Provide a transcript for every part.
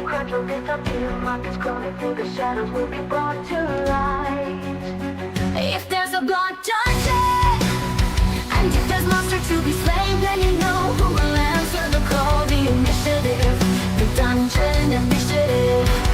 crowd will disappear, markets crawling through the shadows will be brought to light. If there's a blood dungeon, and if there's monster to be slain, then you know who will answer the call. The initiative, the dungeon initiative.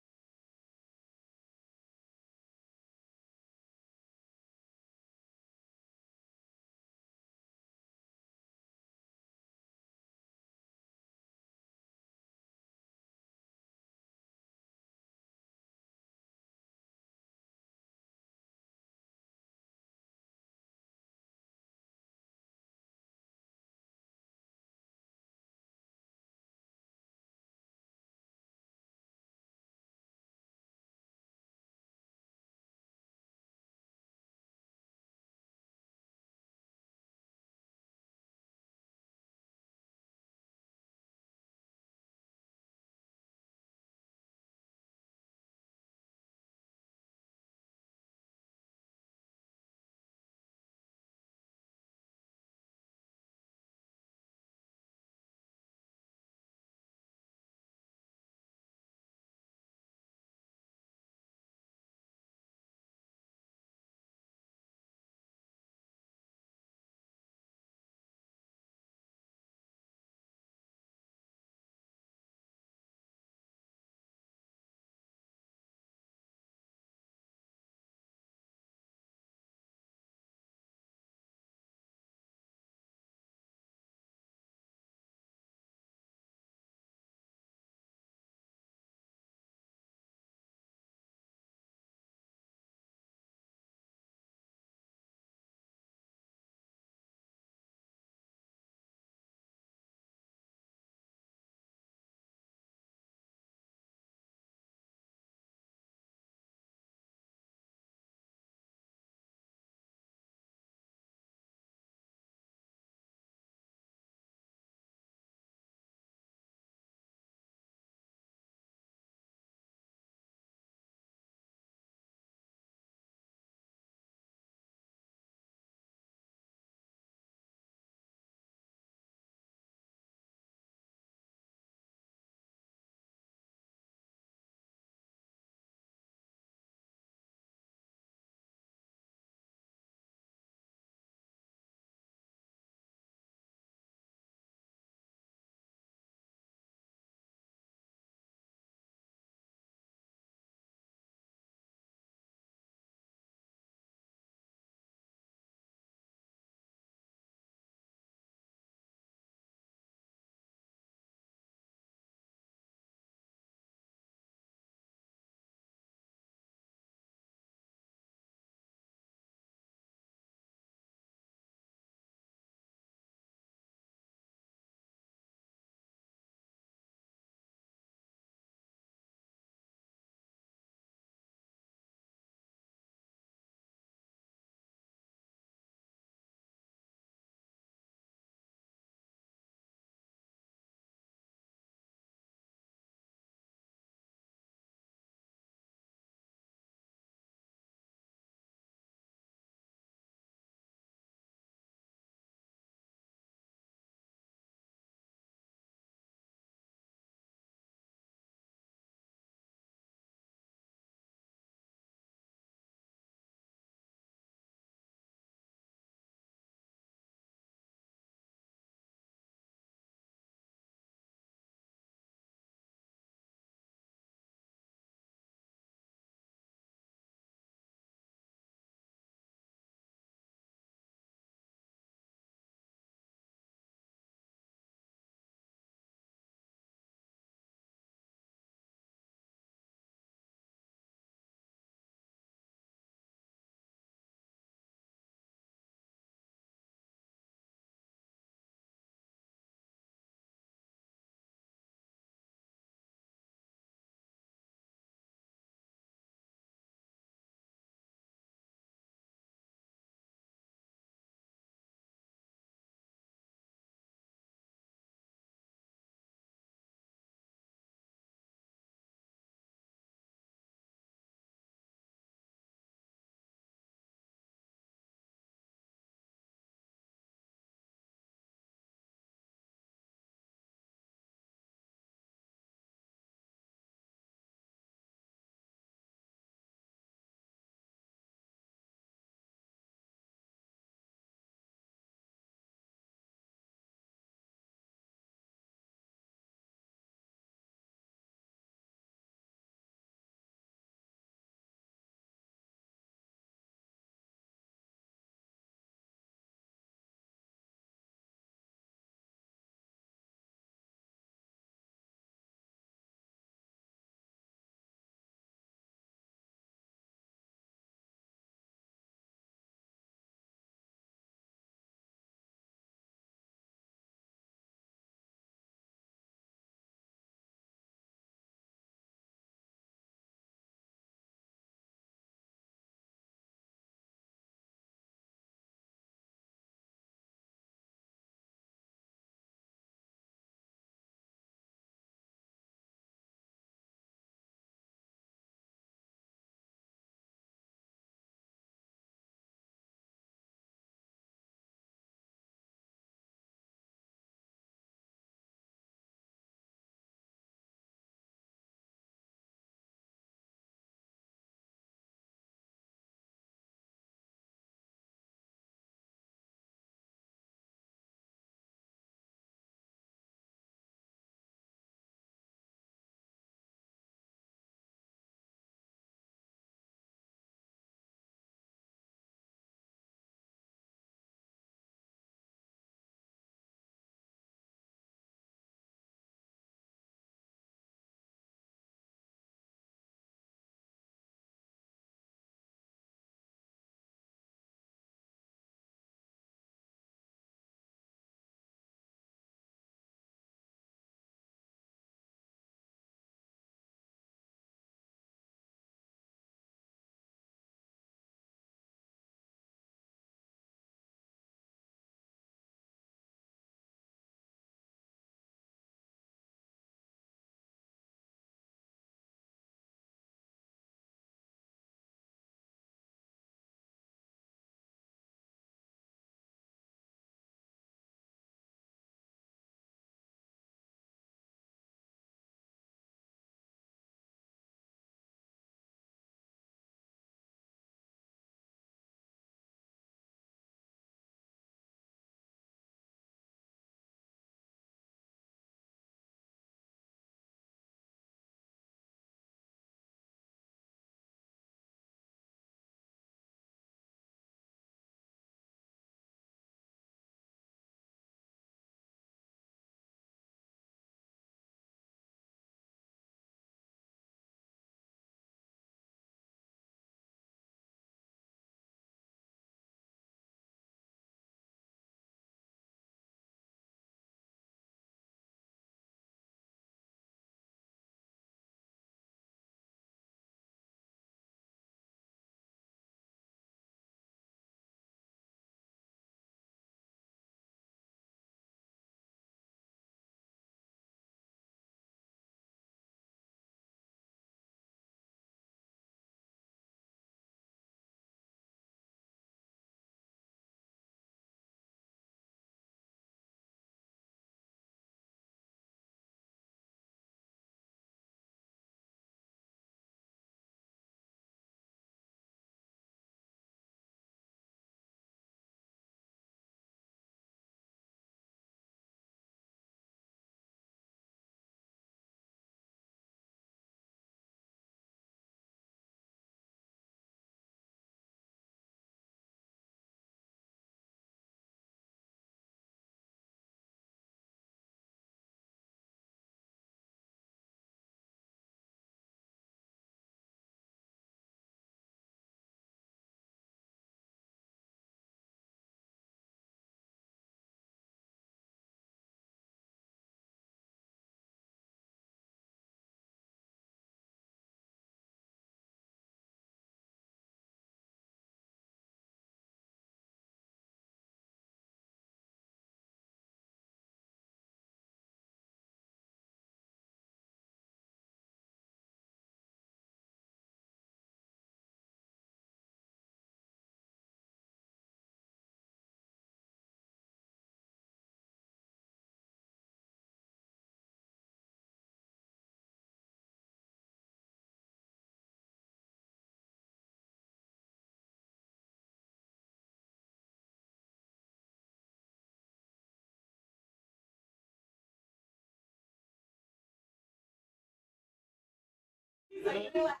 like, relax.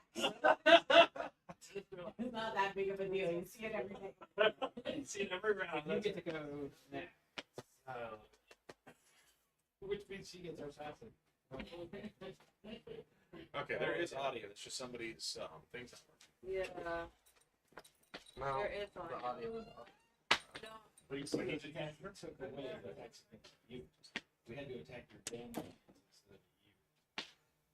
It's not that big of a deal. You see it every day. See it every round. You get to go next. Which means she gets her assassin. Okay, there is audio. It's just somebody's things not working. Yeah. No, There is the audio. audio was off. No. But you took away the attacks. We had to attack your damn banners instead of you.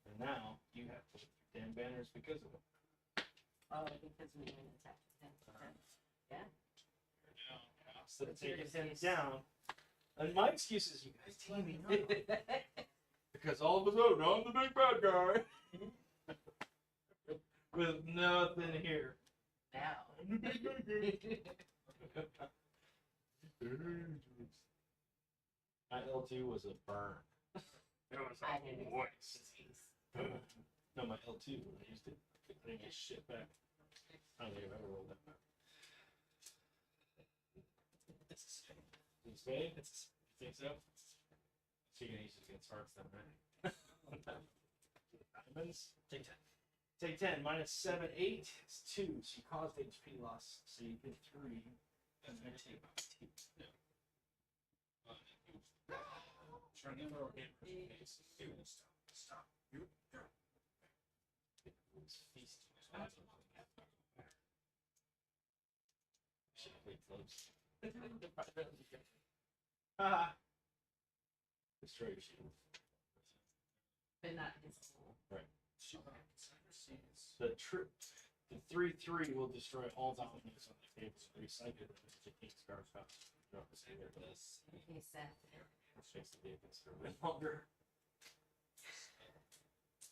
And now you have to put your damn banners because of it. Oh, because we didn't attack him. Yeah. Instead of taking him down. And my excuse is you guys teaming up. Because all of a sudden I'm the big bad guy. With nothing here. Now. My L2 was a burn. It was I didn't. voice. No, my L2 when I used it. I didn't get shit back. I don't think I've ever rolled that back. It's a spade. It's a spade? You think so? So you're gonna use it against hearts then, right? Diamonds. Take 10. Take 10. Minus 7, 8. It's 2. So you caused HP loss. So you get 3. And I take 2. Yeah. Stop. Feast. Should have played close. Destroy your shield. But not his soul. Right. The 3/3 will destroy all dominoes on the table. So recycle them into King's Guard's house. Drop the save this. Okay, Seth. Which makes the day considerably longer.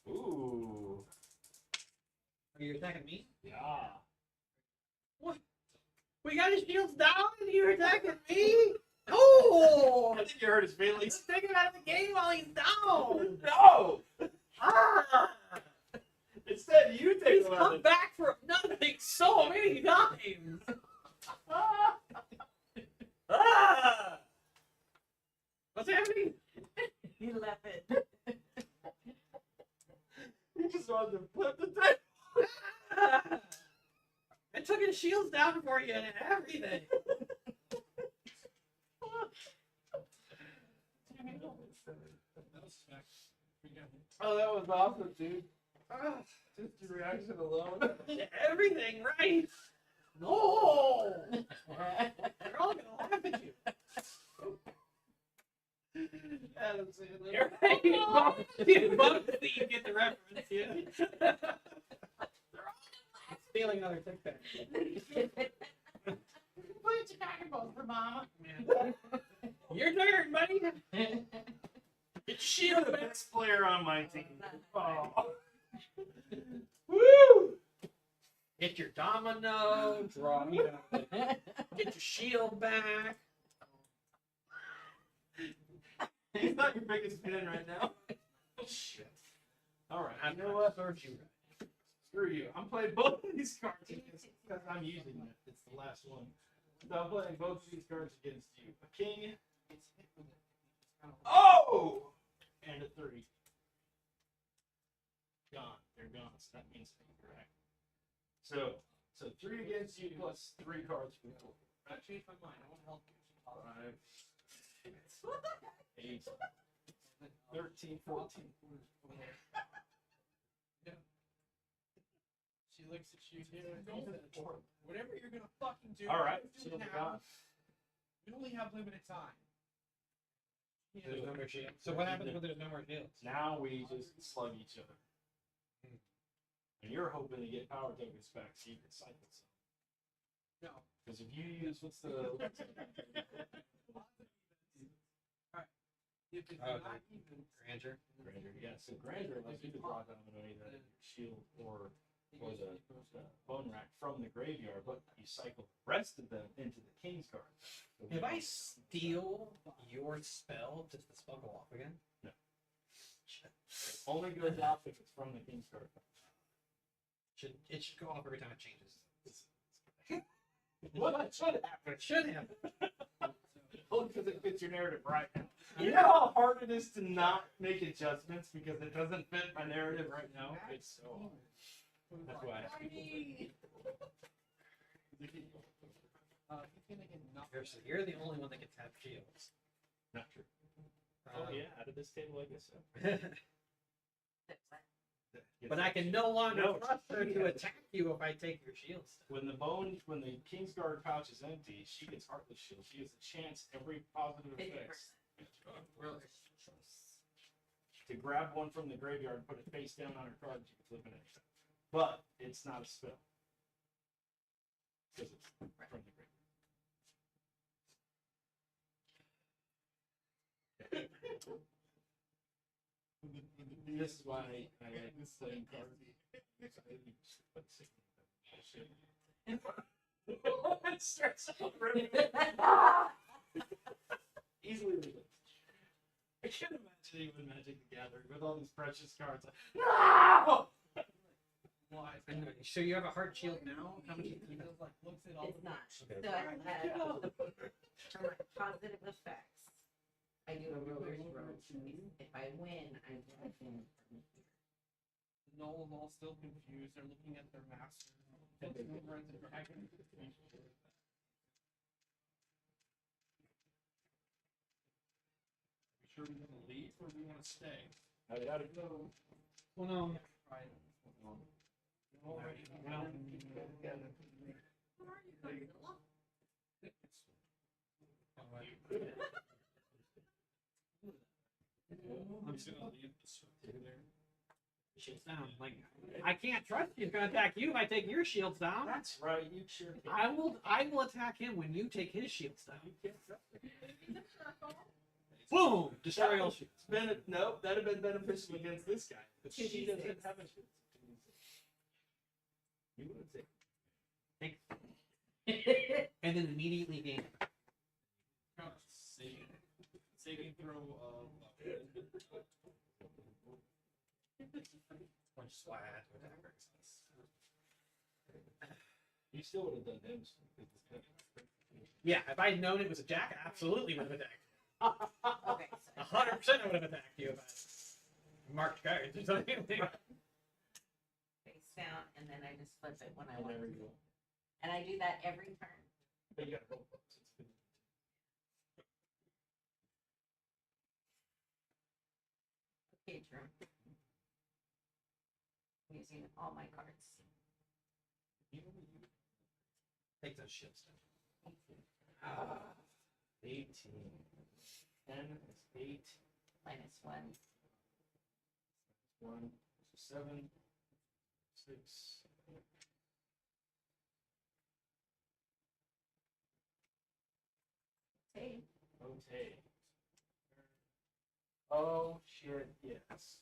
Ooh. Are you attacking me? Yeah. We got his shields down and you're attacking me? Oh! I think you hurt his feelings. Let's take him out of the game while he's down! No! Ah! Instead, you take He's him out come of back from nothing so many times! Ah! What's happening? He left it. You just wanted to flip the table. Ah! I took his shields down for you and everything. Oh, that was awesome, dude. Just your reaction alone. Everything right. No! They're all gonna laugh at you. Adam Sandler. You're right. You both see you get the reference. Yeah. Stealing other tic tacs. Put your dragon balls for mama. Your turn, buddy. Get your shield You're the back. best player on my team. Oh. Woo! Get your domino. Draw. You know, get your shield back. He's not your biggest fan right now. Shit. Alright, you know what? Screw you. I'm playing both of these cards because I'm using it. It's the last one. So I'm playing both of these cards against you. A king. Oh! And a 3. Gone. They're gone. So that means incorrect. So 3 against you plus 3 cards for you. I changed my mind. I want to help you. 5, 8, 13, 14. She looks at you here and goes, whatever you're gonna fucking do. All right. do So now. gone. We only have limited time. There's no more shields. So what happens when there's no more shields? Now we just slug each other. And you're hoping to get power tokens back so you can cycle some. No. Because if you use what's the If it's Oh, not even, Grandeur. Grandeur? Yeah, so Grandeur allows you to draw domino either your shield or the bone rack from the graveyard, but you cycle the rest of them into the king's card. So If I steal your spell, does the spell go off again? No. It only goes off if it's from the king's card. It should go off every time it changes. What should happen? It should happen. Well, because it fits your narrative right now. You know how hard it is to not make adjustments because it doesn't fit my narrative right now? It's so hard. That's why I ask people. He's gonna get knocked. Seriously, you're the only one that gets to have shields. Not true. Oh yeah, out of this table, I guess so. But I can no longer No. trust her to attack you if I take your shields. When the Kingsguard pouch is empty, she gets Heartless Shield. She has a chance every positive effect to grab one from the graveyard and put it face down on her card. She can flip it anytime. But it's not a spell because it's from the graveyard. This is why I like this playing card. Easily legal. I can't imagine even Magic the Gathering with all these precious cards. Like, no! Why? So you have a heart shield now? How much do you have? Like looks at all It's the not. Okay. So for my positive effects, I do a ruler's roll. If I win, I get in. Noel's all still confused. They're looking at their master. Flipping over at the dragon. We sure we want to leave or we want to stay? I gotta go. Well, no. Right. I'm just gonna leave this over there. Shields down. Like, I can't trust he's gonna attack you if I take your shields down. That's right, you sure can. I will attack him when you take his shields down. You can't trust me. Boom! Destroy all shields. No, that'd have been beneficial against this guy. But she 2d6. doesn't have a shield. You would have taken. And then immediately gain. Saving throw of. Which is why I had to attack her. You still would have done him. Yeah, if I had known it was a jack, I absolutely would have attacked. Okay, so 100% I would have attacked you if I marked cards or something. face down, and then I just flip it when I want There to. you go. And I do that every turn. But you gotta roll. Okay, Drew. I'm using all my cards. Take those shields down. 18. 10 is 8. -1. 1. 7. 6. Okay. Okay. Oh shit, yes.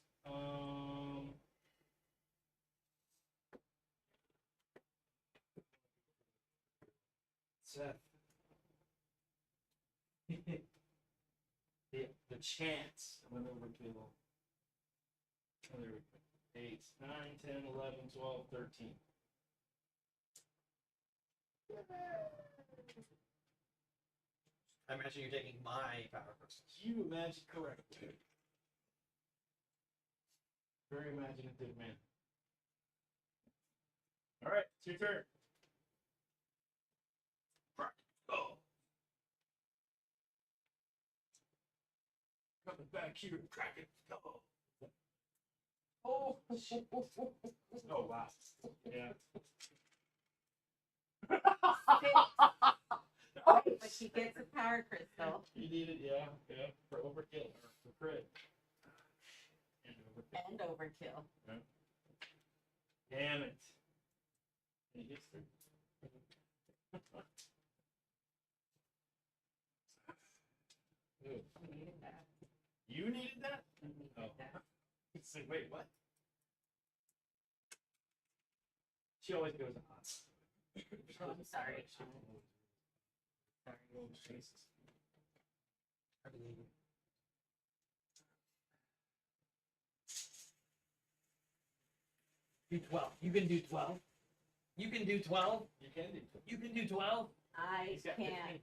Seth. the chance of an overkill. Oh, there we go. 8, 9, 10, 11, 12, 13. I imagine you're taking my power crystals. You imagine correct. Very imaginative man. All right, it's your turn. Oh. Coming back here, Kraken. Oh. Oh. Oh wow. Yeah. But she gets a power crystal You need it, yeah, for overkill or for crit. And overkill. and overkill. Damn it. And he gets through. Ooh. I needed that. You needed that? I needed Oh. that. It's like, wait, what? She always goes on. Oh, I'm sorry. Sorry. Jesus. I believe you. Do 12. You can do 12. You can do 12. You can do it. You can do 12. I He's got can't. 15.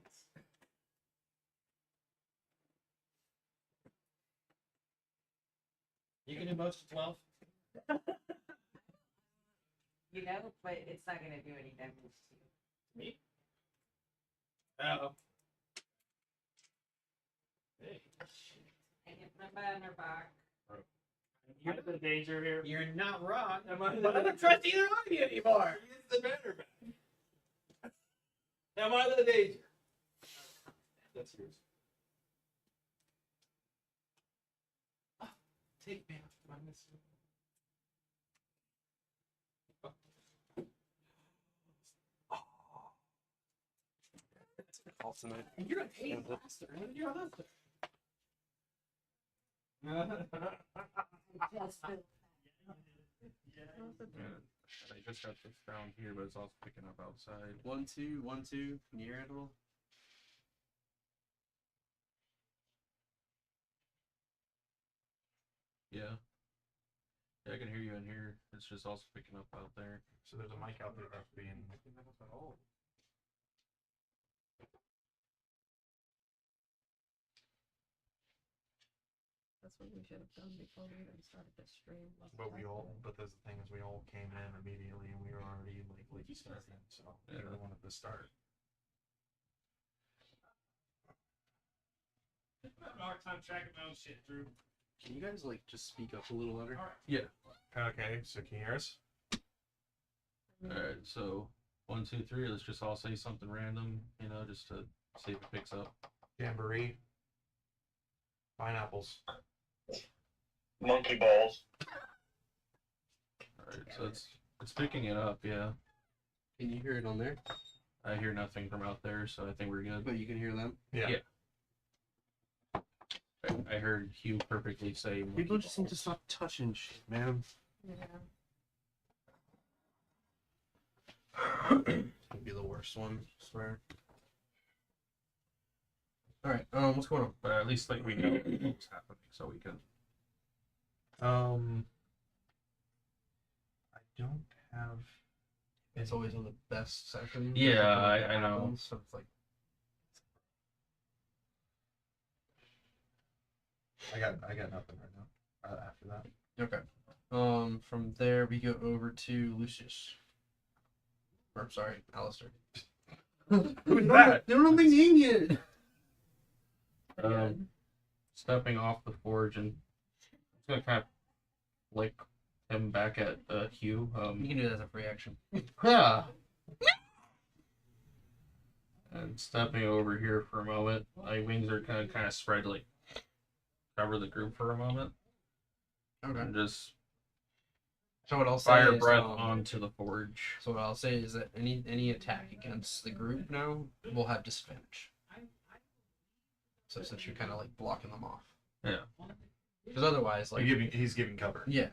You can do most of 12. You know, but it's not gonna do any damage to you. Me? Oh. Hey. I hit my banner back. You're the danger here. You're not wrong. Am I But I don't trust either one of you anymore. It's the banner back. Am I the danger? That's yours. Take me off my missile. Tonight. You're a hate blaster. You're a blaster. Just for- I just got this down here, but it's also picking up outside. 1 2 1 2. Can you hear it a little? Yeah. Yeah, I can hear you in here. It's just also picking up out there. So there's a mic out there that's being. That's what we should have done before we even started the stream. But the thing is, we all came in immediately, and we were already like late starting, so Yeah. we wanted to start. I'm having a hard time tracking my own shit, Drew. Can you guys like just speak up a little louder? Okay, so can you hear us? Alright, so 1, 2, 3. Let's just all say something random, you know, just to see if it picks up. Jamboree. Pineapples. Monkey balls. Alright, so it's picking it up, yeah. Can you hear it on there? I hear nothing from out there, so I think we're good. But you can hear them. Yeah. Yeah. I heard Hugh perfectly say. People monkey just need to balls. stop touching shit, man. Yeah. It'd be the worst one, I swear. All right. What's going on? But at least like we know what's happening, so we can. I don't have. It's always on the best section. Yeah, Like, I know. happens, So it's like, I got nothing right now. After that. okay. From there we go over to Lucius. Or sorry, Alistair. Who's that? They don't know my name yet. Stepping off the forge and it's gonna kind of flick him back at Hugh. You can do that as a free action. Yeah. And stepping over here for a moment, my wings are kind of spread to like cover the group for a moment, Okay. and just So what I'll say fire is, breath onto the forge. So what I'll say is that any attack against the group now will have disadvantage. So since you're kind of like blocking them off. Yeah. Because otherwise, like, He's giving cover. yeah,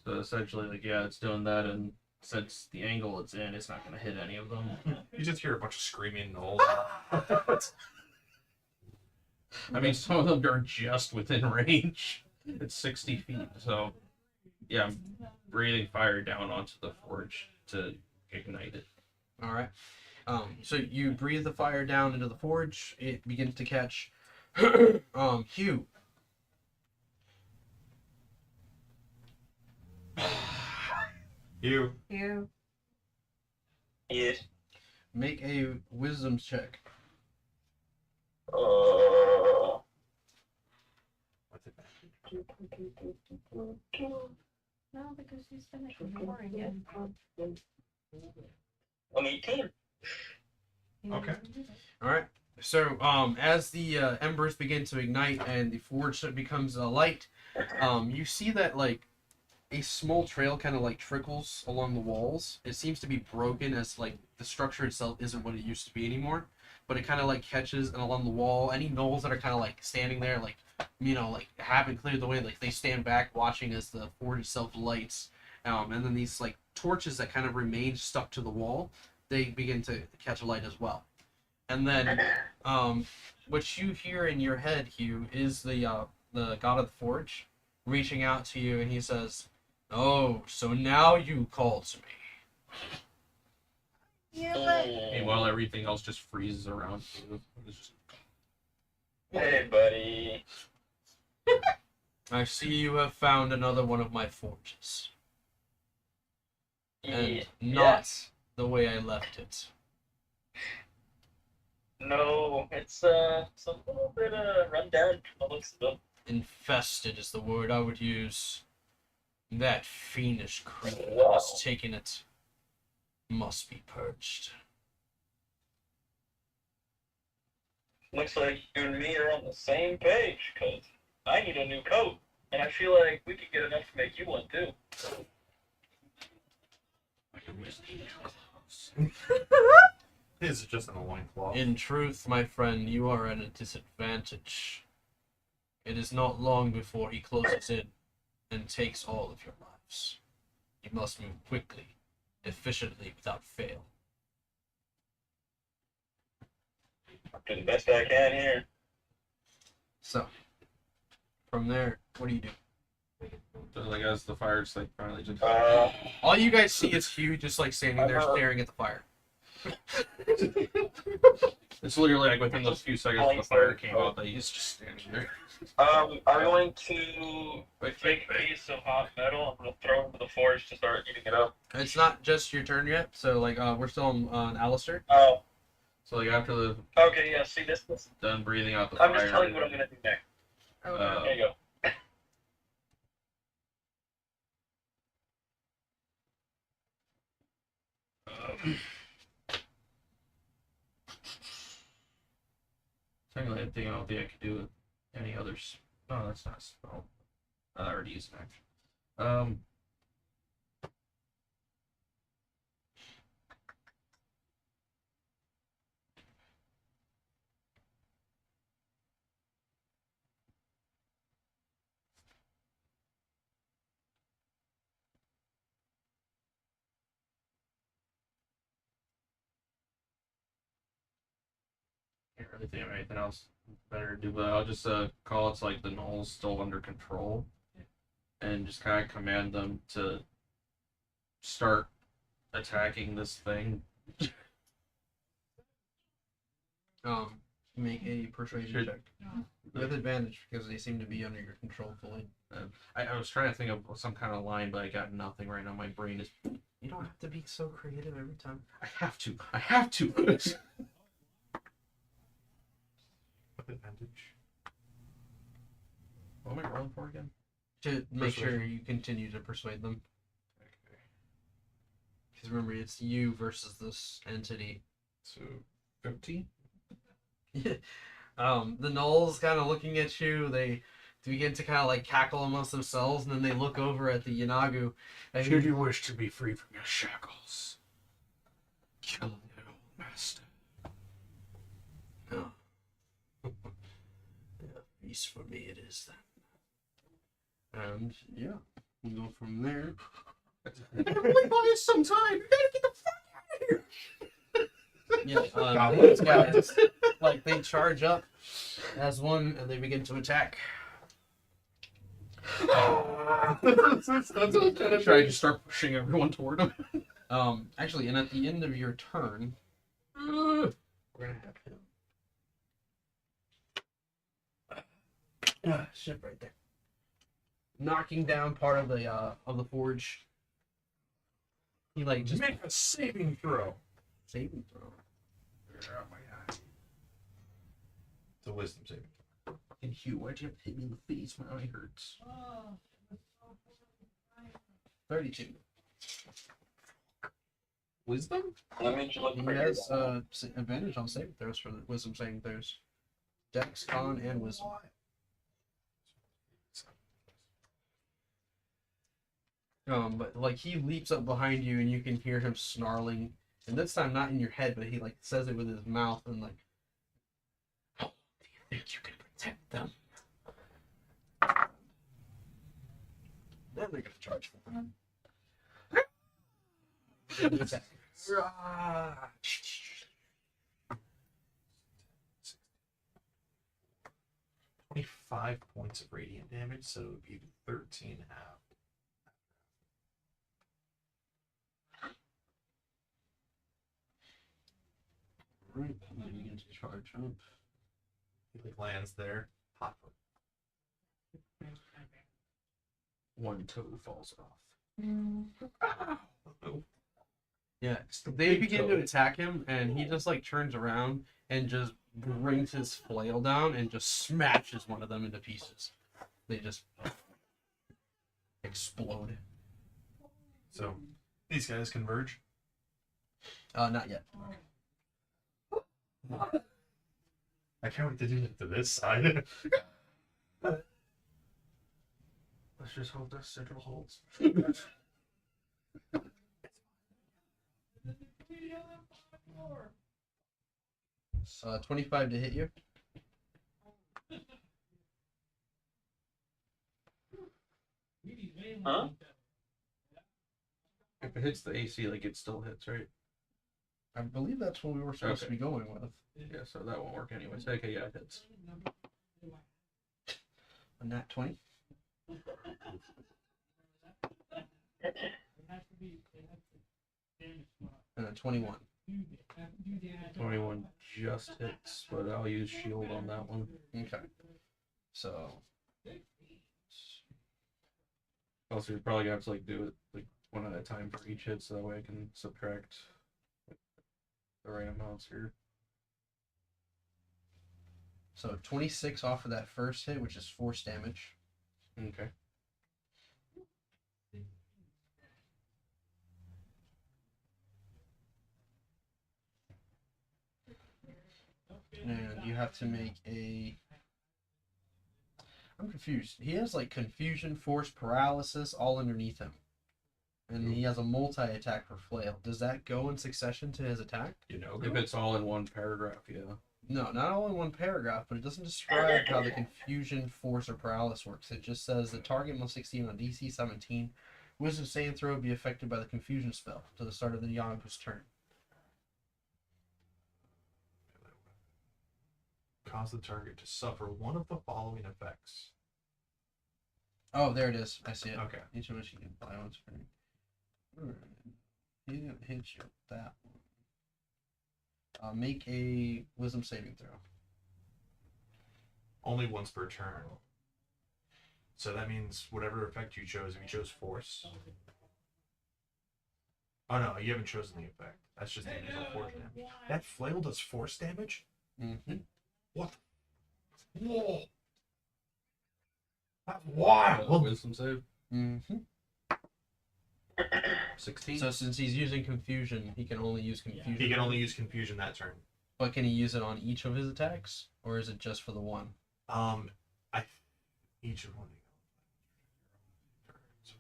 So essentially, like, yeah, it's doing that, and since the angle it's in, it's not gonna hit any of them. You just hear a bunch of screaming. I mean, some of them are just within range. It's 60 feet, so yeah, I'm breathing fire down onto the forge to ignite it. all right. So you breathe the fire down into the forge. It begins to catch. Hugh. You. You. Yes. Make a wisdom check. Uh, What's it? No, because he's finished ignoring it. I'm 18. Okay. All right. So, as the embers begin to ignite and the forge becomes light, you see that like a small trail kind of like trickles along the walls. It seems to be broken as like the structure itself isn't what it used to be anymore. But it kind of like catches and along the wall. Any gnolls that are kind of like standing there, like like haven't cleared the way, like they stand back watching as the forge itself lights. And then these like torches that kind of remain stuck to the wall, they begin to catch a light as well. And then, what you hear in your head, Hugh, is the god of the forge reaching out to you, and he says, "Oh, so now you call to me." Meanwhile, everything else just freezes around you. It's just Hey, buddy. I see you have found another one of my forges. And not the way I left it. No, it's a little bit run down. It looks a bit. Infested is the word I would use. That fiendish creature that Wow. has taken it must be purged. Looks like you and me are on the same page, cause I need a new coat, and I feel like we could get enough to make you one too. His is just in a loincloth. In truth, my friend, you are at a disadvantage. It is not long before he closes in and takes all of your lives. You must move quickly, efficiently, without fail. I'll do the best I can here. So, from there, what do you do? So, like, as the fire just, like, finally just... All you guys see is Hugh just like standing there staring at the fire. It's literally like within those few seconds the fire came out that he's just standing there. I'm going to Wait, take a piece of hot metal. I'm gonna throw it into the forge to start eating it up. It's not just your turn yet, so like we're still on Alistair. Oh, So, like, after the okay, yeah. See this? done breathing out the I'm fire... just telling you what I'm gonna do next. uh, There you go. Technically, I'm thinking I don't think I could do it any others. No, that's not a spell. I already used an action. Can't really think of anything else better to do, but I'll just call it's like the Knoll's still under control, and just kind of command them to start attacking this thing. Make a persuasion check with advantage because they seem to be under your control fully. I was trying to think of some kind of line, but I got nothing right now. My brain is. You don't have to be so creative every time. I have to. I have to. With advantage. What am I rolling for again? To make sure Persuasion. you continue to persuade them. Because remember, it's you versus this entity. So 15. The Knolls kind of looking at you. They begin to kind of like cackle amongst themselves, and then they look over at the Yanagu. And Should you wish to be free from your shackles, kill your old master. No. Yeah, peace for me it is then. And yeah, we go from there. Only buy us some time. We gotta get the fuck out of here. Yeah, these guys, like they charge up as one, and they begin to attack. Should I just start pushing everyone toward him? Actually, and at the end of your turn, we're gonna have him. Shit, right there. Knocking down part of the forge. He like just Make a saving throw. saving throw. Oh my god. It's a wisdom saving. And Hugh, why'd you have to hit me in the face? My eye hurts. 32. Wisdom? That means you look He pretty. has advantage on saving throws for the wisdom saving throws. Dex, con, and wisdom. But like he leaps up behind you and you can hear him snarling, and this time not in your head, but he like says it with his mouth and like, "How do you think you can protect them?" Then they're gonna charge for him. 25 points of radiant damage, so it would be 13 half. Right, and he begins to charge up. He like lands there. Pop. one toe falls off. Yeah, they begin to attack him, and he just like turns around and just brings his flail down and just smashes one of them into pieces. They just explode. So these guys converge. Not yet. I can't wait to do it to this side. Let's just hope that central holds. 25 to hit you. Huh? If it hits the AC, like it still hits, right? I believe that's what we were supposed to be going with. Yeah, so that won't work anyways. Okay, yeah, it hits. A nat 20. And a 21. 21 just hits, but I'll use shield on that one. Okay. So, Also, you're probably gonna have to like do it like one at a time for each hit, so that way I can subtract the right amounts here. so 26 off of that first hit, which is force damage. Okay. And you have to make a... I'm confused. He has like confusion, force, paralysis all underneath him. And he has a multi-attack for flail. Does that go in succession to his attack? You know, If it's all in one paragraph, yeah. No, not all in one paragraph, but it doesn't describe how the confusion, force, or paralysis works. It just says the target must succeed on DC 17. Wisdom saving throw would be affected by the confusion spell to the start of the Yonku's turn. cause the target to suffer one of the following effects. Oh, there it is. I see it. Okay. Each of which you can buy once per. He didn't hit you with that one. Make a wisdom saving throw. Only once per turn. So that means whatever effect you chose, if you chose force. Oh no, you haven't chosen the effect. That's just the initial force damage. That flail does force damage? Mm-hmm. What? Whoa! That's wild! Wisdom save. Mm-hmm. 16. So since he's using confusion, he can only use confusion. He can only use confusion that turn. But can he use it on each of his attacks, or is it just for the one? Each of one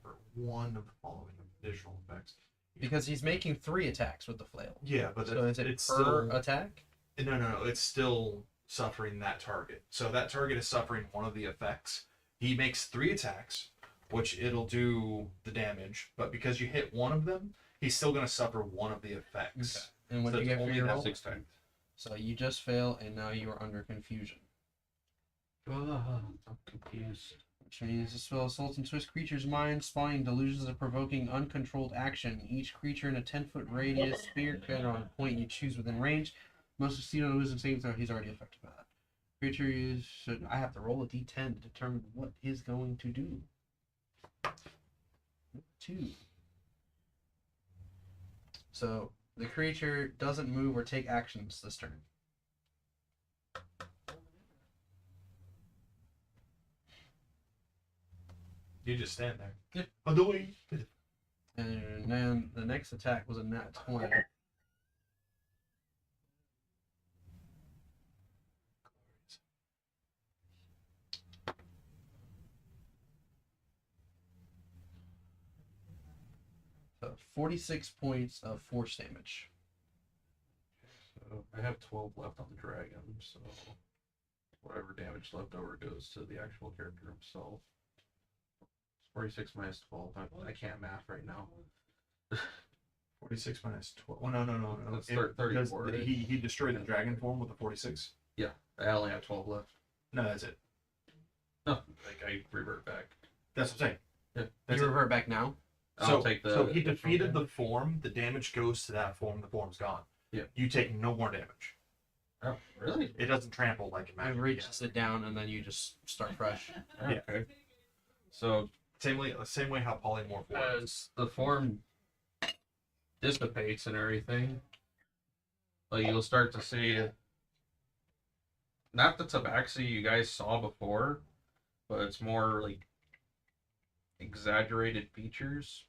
for one of the following additional effects. Because he's making 3 attacks with the flail. Yeah, but So is it it's per still attack? no. It's still suffering that target. So that target is suffering one of the effects. He makes 3 attacks, which it'll do the damage. But because you hit one of them, he's still going to suffer one of the effects. Okay. And what So do you it's get for only your that roll? 6 times. So you just fail, and now you are under confusion. I'm confused. Which means this spell assaults and twists creatures' minds, spawning delusions of provoking uncontrolled action. Each creature in a 10-foot radius, sphere created on a point you choose within range, must succeed on a wisdom saving throw. He's already affected by that. Creature is should I have to roll a d10 to determine what is going to do. 2. So the creature doesn't move or take actions this turn. You just stand there. Yeah. Oh, the way. And then the next attack was a nat 20. So 46 points of force damage. So I have 12 left on the dragon, so whatever damage left over goes to the actual character himself. 46 minus 12. I can't math right now. 46 minus 12. Oh, no. That's Because 34, right? he destroyed the dragon form with the 46. Yeah, I only have 12 left. No, that's it. No, like I revert back. That's what I'm saying. Yeah. That's You it. revert back now? I'll take the. So he defeated the form. The damage goes to that form. The form's gone. Yeah. You take no more damage. Oh, really? It doesn't trample like It magic. reaches it down, and then you just start fresh. Yeah. Okay. So Same way how polymorph works. As the form dissipates and everything, like you'll start to see not the tabaxi you guys saw before, but it's more like exaggerated features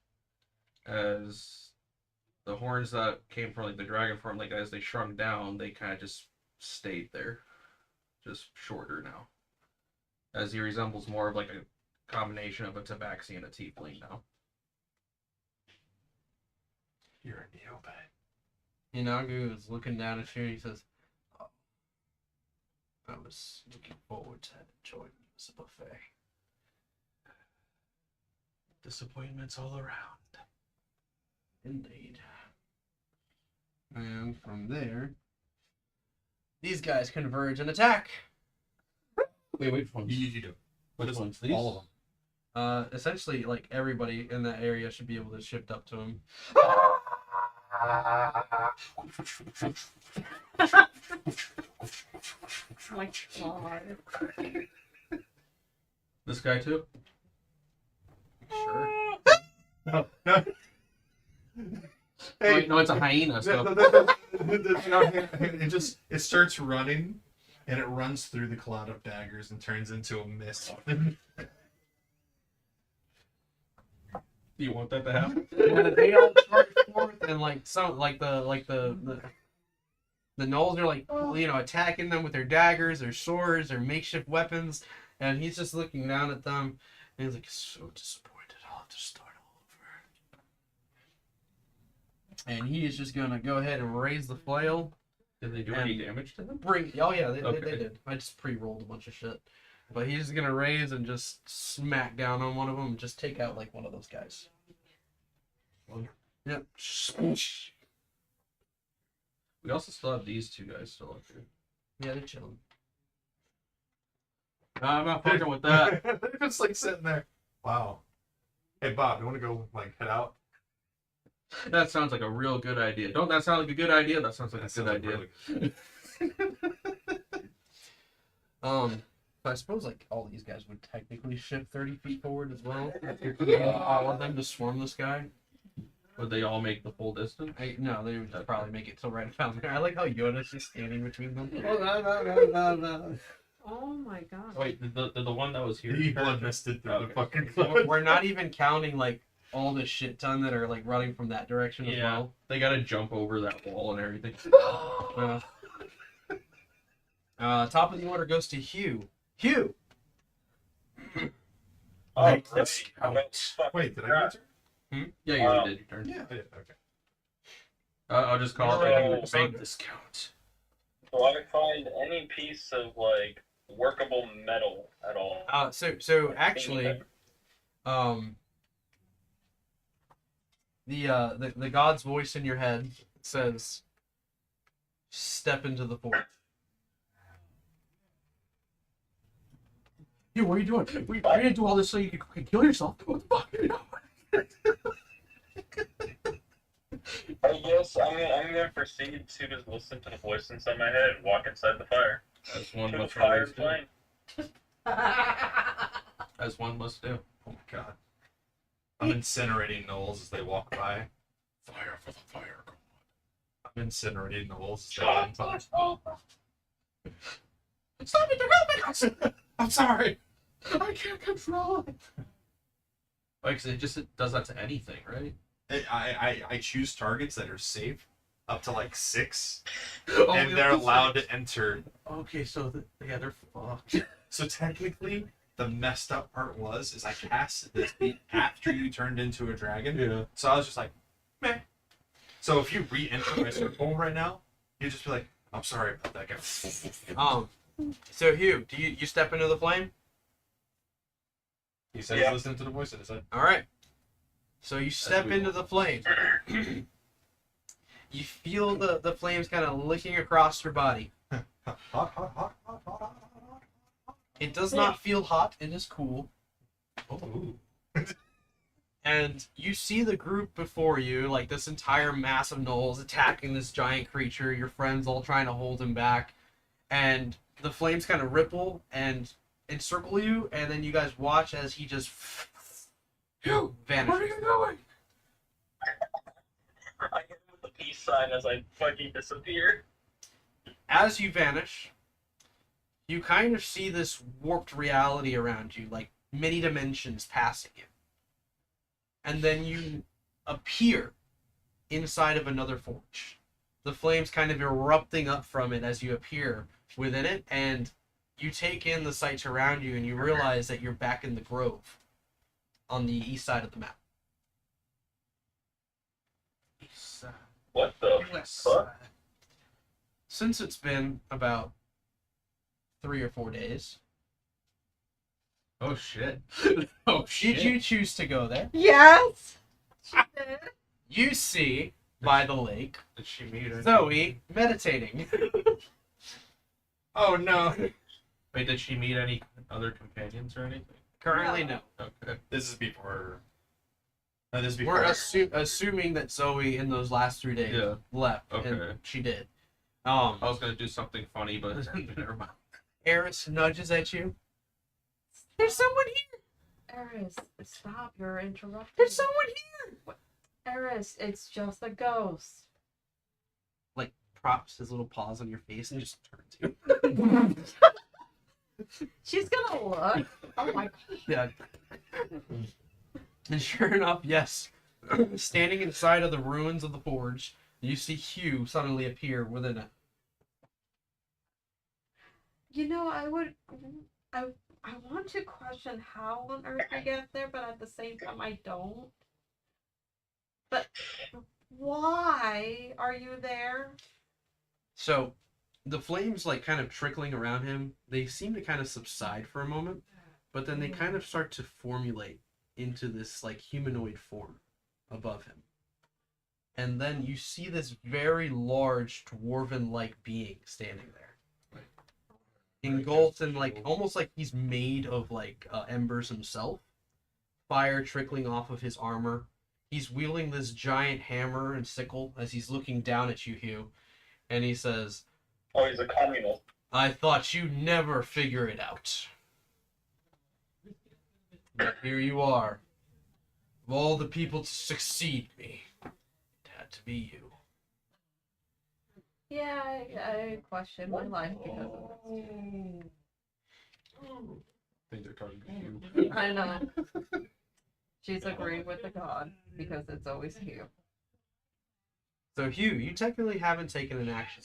as the horns that came from like the dragon form, like as they shrunk down, they kind of just stayed there, just shorter now, as he resembles more of like a combination of a tabaxi and a tiefling now. You're a neophyte. Inagu is looking down at you and he says, "Oh, I was looking forward to enjoying this buffet." Disappointments all around. Indeed. And from there, these guys converge and attack. Wait, which ones? You do. Which ones? These? All of them. Essentially, like everybody in that area should be able to shift up to him. Oh my god. This guy too? Sure. No. Wait, no, it's a hyena. So It starts running, and it runs through the cloud of daggers and turns into a mist. do you want that to happen? And they all charge forth, and like some, like the gnolls are like, you know, attacking them with their daggers, their swords, their makeshift weapons, and he's just looking down at them, and he's like, so disappointed. I'll have to start all over. And he is just gonna go ahead and raise the flail. Did they do any damage to them? Oh yeah, they Okay. did. I just pre-rolled a bunch of shit, but he's just gonna raise and just smack down on one of them, and just take out like one of those guys. Yep. We also still have these two guys still up here. Yeah, they're chilling. I'm not fucking with that. They're just like sitting there. Wow. Hey Bob, you want to go like head out? That sounds like a real good idea. Don't that sound like a good idea? That sounds like That a good sounds idea. really I suppose like all these guys would technically shift 30 feet forward as well. If you're getting all of them to swarm this guy. Would they all make the full distance? No, they would probably make it till right about there. I like how Yoda's just standing between them. Oh my god. Wait, the one that was here? He blood misted through the Okay. fucking We're cloud. we're not even counting like all the shit ton that are like running from that direction as Yeah, well. they gotta jump over that wall and everything. Top of the order goes to Hugh. Hugh! Oh, Wait, great. I'm gonna fucking Wait, did I cry. get it? Yeah, you already did your turn. Yeah, I did. Okay. I'll just call it Oh, a bank discount. Do I find any piece of like workable metal at all? So actually, the god's voice in your head says, "Step into the fort." Hey, what are you doing? We didn't do all this so you could fucking kill yourself. What the fuck? I guess I'm gonna proceed to just listen to the voice inside my head and walk inside the fire. As one To the must fire always do. flame. As one must do. Oh my god. I'm incinerating gnolls as they walk by. Fire for the fire. I'm incinerating gnolls as they walk by. Stop it! They're helping us! I'm sorry. I can't control it. Like, it just does that to anything, right? I choose targets that are safe up to like 6, Oh, and we they're have to allowed to enter. Okay, so yeah, they're fucked. So technically, the messed up part is I casted this after you turned into a dragon. Yeah. So I was just like, meh. So if you re-enter my circle right now, you just be like, I'm sorry about that guy. So Hugh, do you step into the flame? He said Yeah. he's listening to the voice in his head. All right. So you step we into will. the flame. You feel the flames kind of licking across your body. Hot, hot, hot, hot, hot, hot, hot. It does not feel hot. It is cool. Oh. And you see the group before you, like this entire mass of gnolls attacking this giant creature. Your friends all trying to hold him back. And the flames kind of ripple and encircle you. And then you guys watch as he just Hugh, vanishes. Where are you going? I hit him with the peace sign as I fucking disappear. As you vanish, you kind of see this warped reality around you, like many dimensions passing you. And then you appear inside of another forge. The flames kind of erupting up from it as you appear within it, and you take in the sights around you, and you realize that you're back in the Grove on the east side of the map. What the fuck? Since it's been about 3 or 4 days, Oh shit. oh, did you choose to go there? Yes. She did. You see, by the lake, Did she meet her? Zoe meditating. Oh no. Wait, did she meet any other companions or anything? Currently, no. Okay. This is before. No, this is We're before. assuming that Zoe in those last 3 days Yeah. left, Okay. and she did. I was gonna do something funny, but never mind. Eris nudges at you. There's someone here. Eris, stop! You're interrupting. There's someone here. Eris, it's just a ghost. Like props his little paws on your face and just turns you. She's gonna look. Oh my god. Yeah. And sure enough, yes. Standing inside of the ruins of the forge, you see Hugh suddenly appear within it. You know, I want to question how on earth we get there, but at the same time I don't. But why are you there? So, the flames, like, kind of trickling around him, they seem to kind of subside for a moment, but then they kind of start to formulate into this, like, humanoid form above him. And then you see this very large, dwarven-like being standing there. Engulfed in, like, almost like he's made of, like, embers himself. Fire trickling off of his armor. He's wielding this giant hammer and sickle as he's looking down at you, Hugh. And he says, Oh, he's a communist. I thought you'd never figure it out. But here you are. Of all the people to succeed me, it had to be you. Yeah, I question my life because of Things are talking to you. this. I know. She's agreed with the god because it's always you. So, Hugh, you technically haven't taken an action.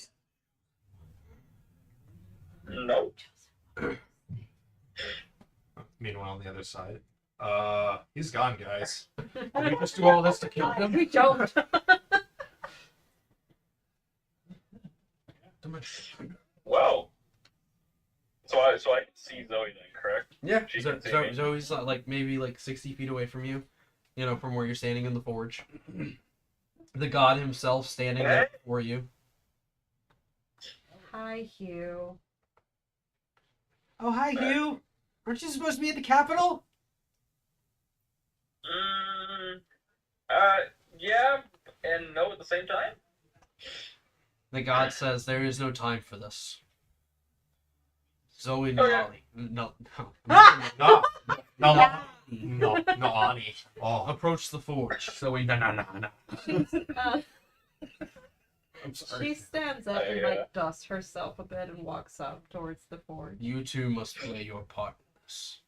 Nope. Meanwhile, on the other side, he's gone, guys. Did we just do all this to kill him? We don't. Wow. So I can see Zoe then, correct? Yeah, She can see me. Zoe's like maybe like 60 feet away from you, you know, from where you're standing in the forge. The god himself standing there before you. Hi, Hugh. Oh, hi, Hugh. Aren't you supposed to be at the Capitol? Yeah, and no at the same time. The god says there is no time for this. Zoe Okay. Nolly. No. No, Yeah. no, Ani. Oh, Approach the forge. So we no. Uh, I'm sorry. she stands up and I, like dusts herself a bit and walks up towards the forge. You two must play your part in this.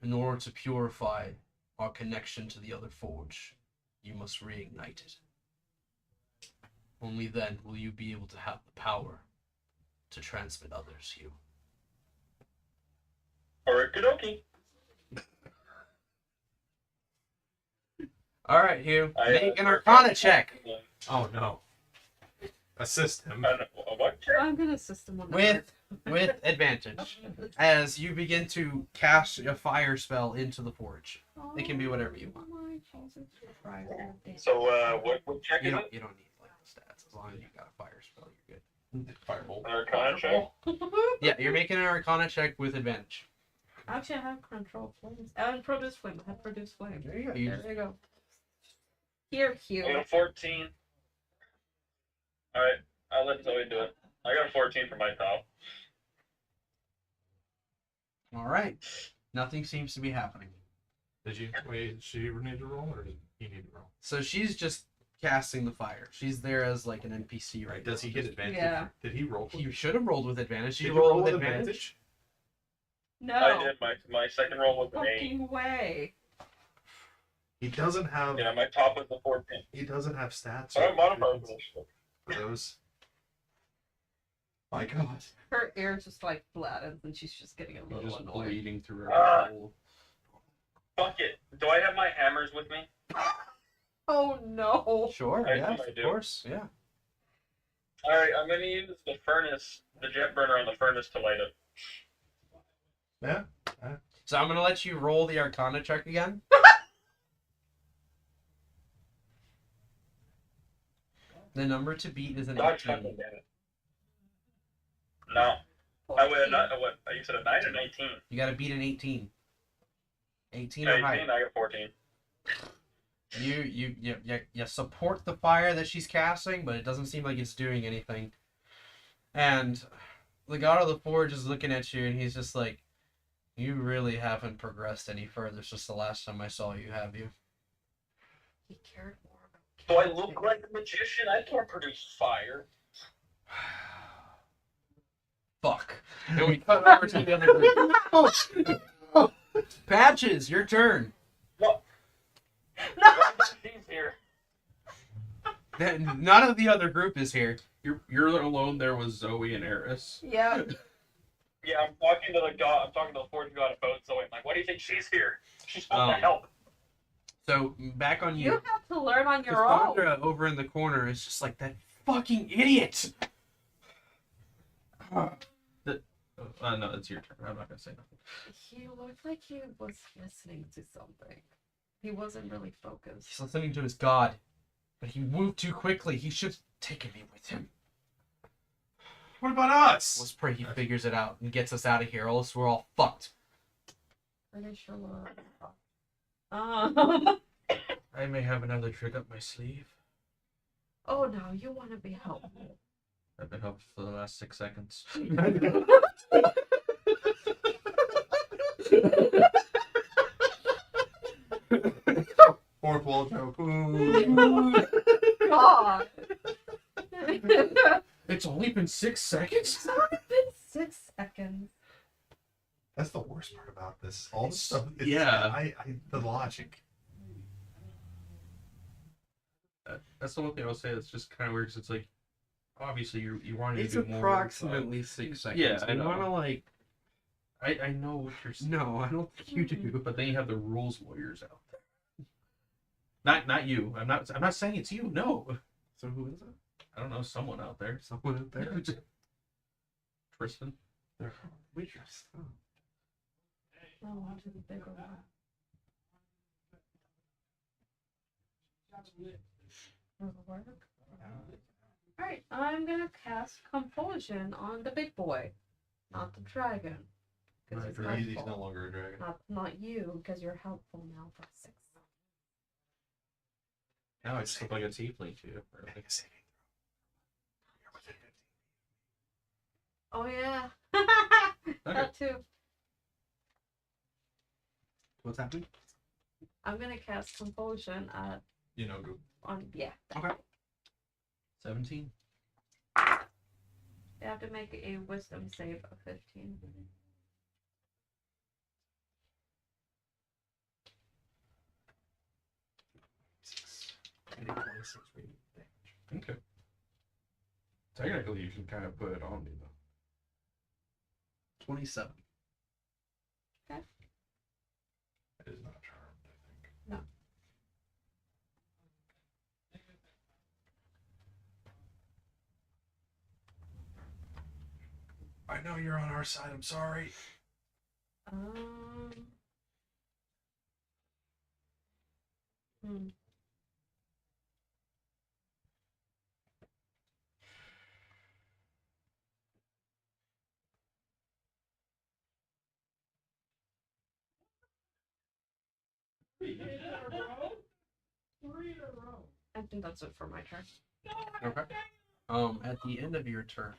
In order to purify our connection to the other forge, you must reignite it. Only then will you be able to have the power to transmit others, Hugh. Okie Alright, Hugh. I, Make an Arcana check. oh no. Assist him. What check? I'm gonna system on With advantage. As you begin to cast a fire spell into the forge. It can be whatever you want. Oh my Jesus Christ. So, what check You is don't it? need like the stats. As long as you got a fire spell, you're good. Firebolt. An Arcana check? Yeah, you're making an Arcana check with advantage. Actually, I have control flames. And produce flame. I have produce flame. There you go. You There you go. Here, Hugh. I got a 14. Alright, I'll let Zoe do it. I got a 14 for my top. All right. Nothing seems to be happening. Did you wait? Did she need to roll, or did he need to roll? So she's just casting the fire. She's there as like an NPC right Does now. he get advantage? Yeah. Did he roll? He should have rolled with advantage. Did He you rolled roll with with advantage. No. I did. My second roll was an 8. Fucking way. He doesn't have. Yeah, my top was a 14. He doesn't have stats. I or don't modify restrictions for those. My God. Her ear just like flattens and she's just getting a You're little just annoyed. bleeding through her Ah. hole. Fuck it. Do I have my hammers with me? Oh no. Sure, I yeah, think I of do. course, yeah. Alright, I'm gonna use the furnace, the jet burner on the furnace to light it. Yeah. So I'm gonna let you roll the Arcana check again. The number to beat is an God 18. fucking damn it. No. I would not. What? You said a 9 or 19? You gotta beat an 18. 18 or 18, higher. I got 14. You support the fire that she's casting, but it doesn't seem like it's doing anything. And the God of the Forge is looking at you, and he's just like, "You really haven't progressed any further since the last time I saw you, have you?" He cared more about Do I look like a magician? I can't produce fire. Fuck. And we cut over to the other group. Patches, your turn. She's here. None of the other group is here. You're alone there with Zoe and Eris. Yeah. Yeah, I'm talking to the god. I'm talking to the forge god of boats. So I'm like, why do you think she's here? She's supposed to help. So back on You you. have to learn on your own. Cassandra over in the corner is just like, that fucking idiot. No, it's your turn. I'm not gonna say nothing. He looked like he was listening to something. He wasn't really focused. He's listening to his god, but he moved too quickly. He should have taken me with him. What about us? Let's pray he figures it out and gets us out of here, or else we're all fucked. Pretty sure we're... I may have another trick up my sleeve. Oh no, you want to be helpful. I've been helped for the last 6 seconds. Fourth wall joke. God. It's only been 6 seconds? It's only been 6 seconds. That's the worst part about this. All the stuff. Yeah. The logic. That's the one thing I'll say that's just kind of weird, 'cause it's like, obviously you wanted It's to do more. approximately 6 seconds. Yeah, I You know. wanna like... I know what you're saying. No, I don't think you do. But then you have the rules lawyers out there. Not you. I'm not saying it's you. No. So who is it? I don't know. Someone out there. Someone out there? Tristan. They're waitress. Oh. Oh, on to the bigger one. Will it work? Alright, I'm gonna cast Compulsion on the big boy, not the dragon. 'Cause it's He's helpful. no longer a dragon. Not you, because you're helpful now for 6 seconds. Now I just look like a tiefling too. Make a saving Oh yeah. Okay. That too. What's happening? I'm gonna cast Compulsion at You know, go. on that. Okay. 17. They have to make a wisdom save of 15. Okay. Technically, you can kind of put it on me though. 27. It is not charmed, I think. No. I know you're on our side. I'm sorry. Um. Hmm. I think that's it for my turn. Okay. At the end of your turn,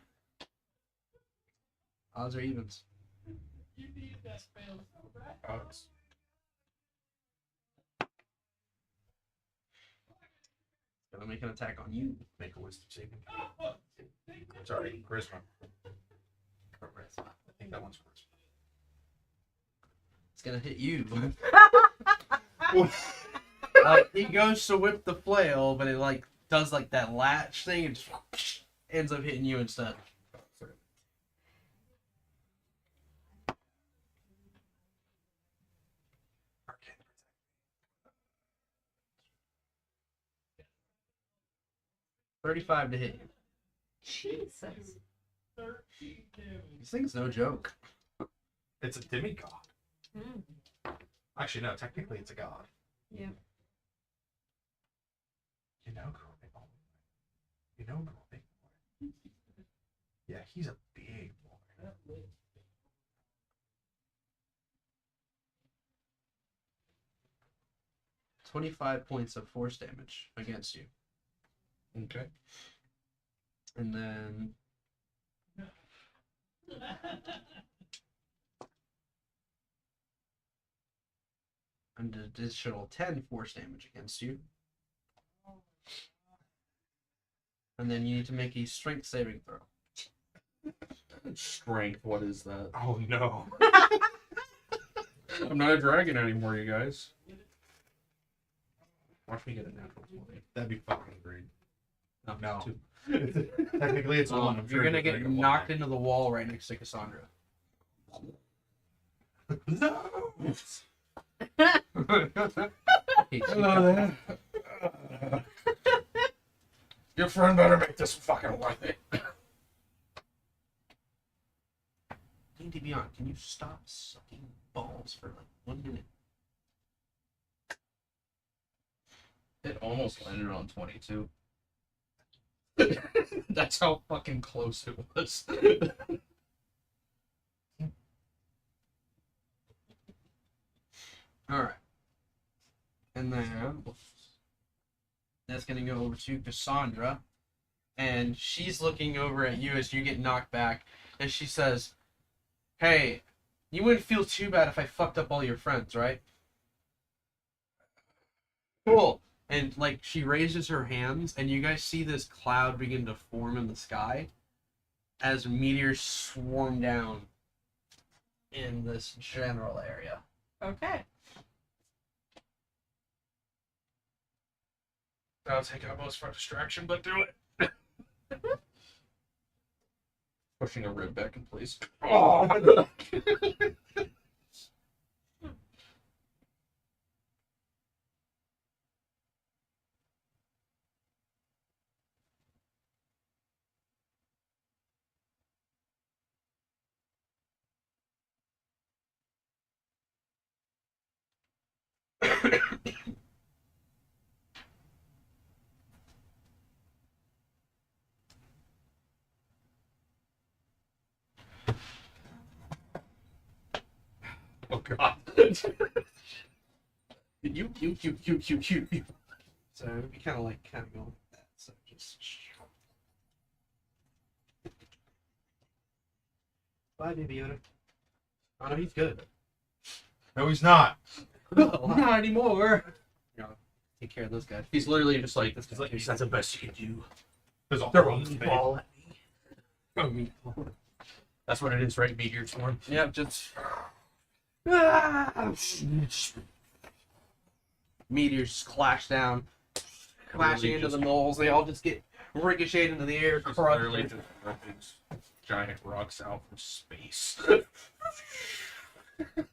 odds or evens? Odds. gonna make an attack on you. Make a wisdom saving. Sorry, charisma. Charisma. I think that one's charisma. It's gonna hit you. He goes to whip the flail, but it like does like that latch thing and just ends up hitting you instead. Arcane 35 to hit you. Jesus. This thing's no joke. It's a demigod. Mm. Actually, no. Technically, it's a god. Yeah. You know, Grorbig. You know, Grorbig. Yeah, he's a big boy. 25 points of force damage against you. Okay. And then an additional 10 force damage against you. And then you need to make a strength saving throw. Strength, what is that? Oh no. I'm not a dragon anymore, you guys. Watch me get a natural 20. That'd be fucking great. No. Two. Technically, it's a one. I'm You're sure gonna it's get a one. knocked into the wall right next to Cassandra. No. Hello there. Your friend better make this fucking worth it. D&D Beyond, can you stop sucking balls for like 1 minute? It almost landed on 22. That's how fucking close it was. Alright. And then that's gonna go over to Cassandra. And she's looking over at you as you get knocked back. And she says, "Hey, you wouldn't feel too bad if I fucked up all your friends, right?" Cool. And like she raises her hands, and you guys see this cloud begin to form in the sky as meteors swarm down in this general area. Okay. I'll take out most for distraction, but do it. Pushing a rib back in place. Oh. Oh god. You. So we kind of go like that. So just. Bye, Baby Yoda. Oh no, he's good. No, he's not. Not anymore. You know, take care of those guys. He's literally just like, He's like, that's the best you can do. There's a they're hole on in his face. ball at me. That's what it is, right? Meteor swarm. Yeah, just. Meteors just clash down, clashing into the knolls. They all just get ricocheted into the air. It's crushed. literally just ripping giant rocks out from space. If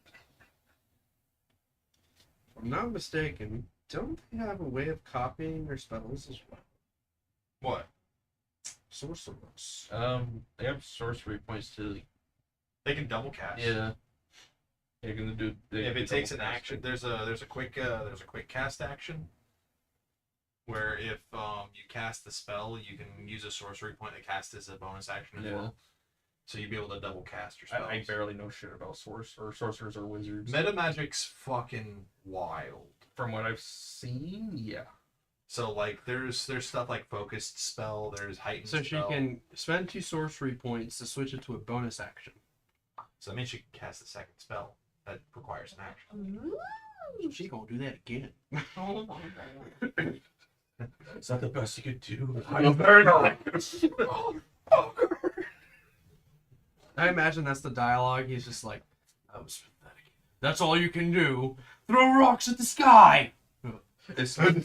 I'm not mistaken, don't they have a way of copying their spells as well? What? Sorcerers. They have sorcery points too. They can double cast. Yeah. They're gonna do. If it takes an action, there's a quick cast action where if you cast the spell, you can use a sorcery point to cast as a bonus action as Yeah. well. So you'd be able to double cast your spells. I barely know shit about sorcerers or wizards. Meta magic's fucking wild. From what I've seen, yeah. So like there's stuff like focused spell, there's heightened So she spell. can spend 2 sorcery points to switch it to a bonus action. So that means she can cast the second spell that requires an action. So she gonna do that again. Is that the best you could do? I'm very I imagine that's the dialogue. He's just like, that was pathetic. That's all you can do. Throw rocks at the sky. It's I'm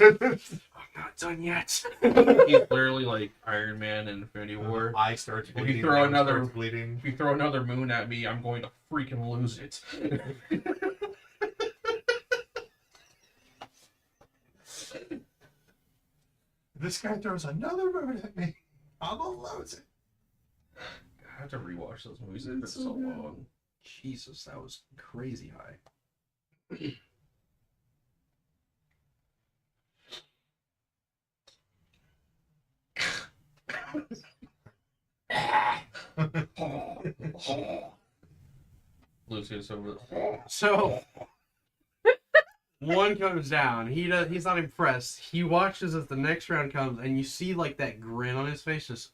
not done yet. he's literally like Iron Man in Infinity War. I start you bleeding. throw arm another- starts bleeding. If you throw another moon at me, I'm going to freaking lose it. This guy throws another moon at me. I'm gonna lose it. I have to rewatch those movies. They've been so long. Jesus, that was crazy high. Lucius over. So one comes down. He's not impressed. He watches as the next round comes, and you see like that grin on his face. Just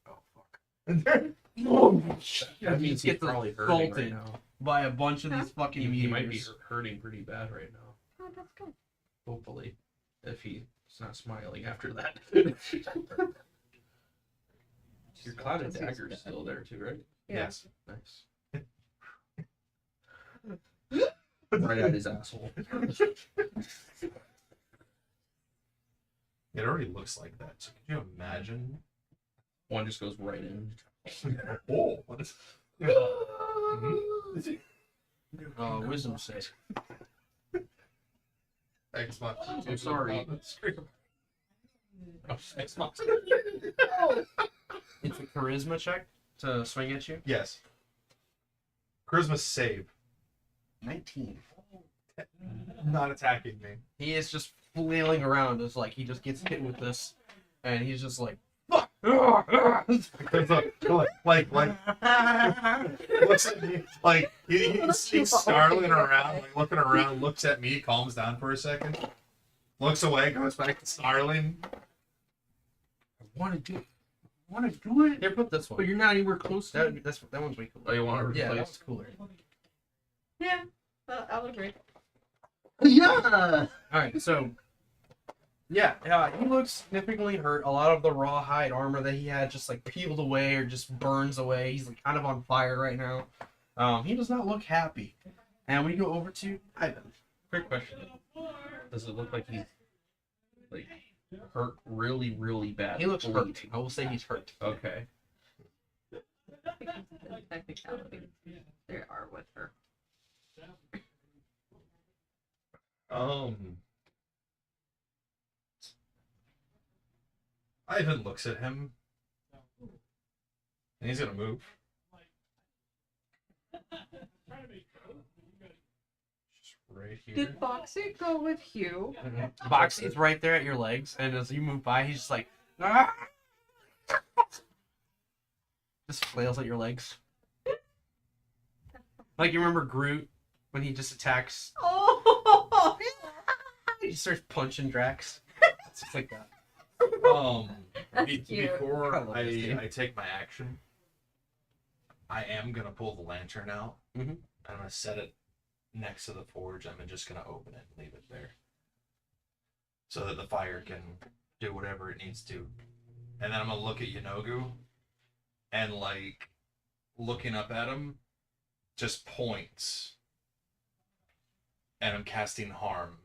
oh fuck. That He means he's gets probably hurting right assaulted now. by a bunch of these fucking He might be meteors. hurting pretty bad right now. Oh, that's good. Hopefully, if he's not smiling after that. Your clouded dagger is still there too, right? Yes. Nice. Right at his asshole. It already looks like that. So can you imagine? One just goes right in. Oh, what is? Wisdom save. Xbox. I'm sorry. Oh, Xbox. It's a charisma check to swing at you. Yes. Charisma save. 19. Not attacking me. He is just flailing around. It's like he just gets hit with this, and he's just like, fuck! like looks at me like he's snarling around, like looking around, looks at me, calms down for a second, looks away, goes back to snarling. I want to do it. Here, put this one. But you're not anywhere close to it. That one's way cooler. Oh, you want to Yeah, that replace? one's cooler. Yeah, I'll agree. Yeah. All right, so yeah, he looks significantly hurt. A lot of the rawhide armor that he had just like peeled away or just burns away. He's like kind of on fire right now. He does not look happy. And we go over to Ivan. Quick question. Does it look like he's like hurt really, really bad? He looks hurt. bleeding? I will say he's hurt. Okay. Because the technicality there are with her. Ivan looks at him, and he's gonna move. Just right here. Did Boxy go with Hugh? Boxy's right there at your legs, and as you move by, he's just like, "Ah!" Just flails at your legs. Like you remember Groot when he just attacks, Oh, he starts punching Drax. It's just like that. cute. Before I love this game. I take my action, I am gonna pull the lantern out. Mhm. I'm gonna set it next to the forge. I'm just gonna open it and leave it there, so that the fire can do whatever it needs to. And then I'm gonna look at Yanogu, and like looking up at him, just points, and I'm casting harm.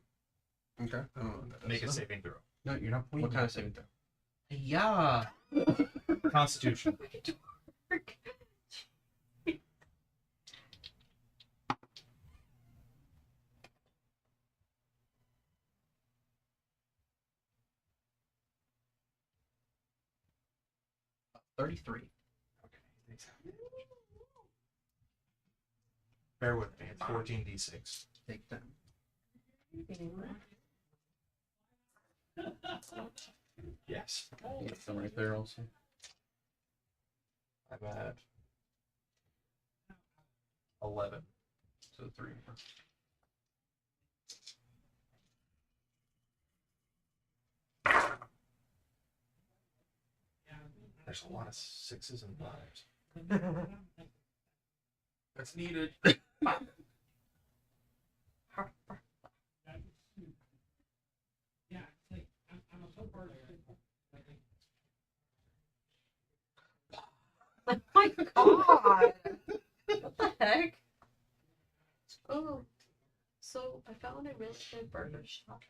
Okay. I don't know what that Make a is. saving throw. No, you're not. What kind of saving throw? Yeah. Constitution. $33. Bear with me. It's 14d6. Take that. Yes. Get some right there also. I'm at 11. So 3. There's a lot of 6s and 5s. That's needed. Yeah, it's like I'm so far found a really good burger shop.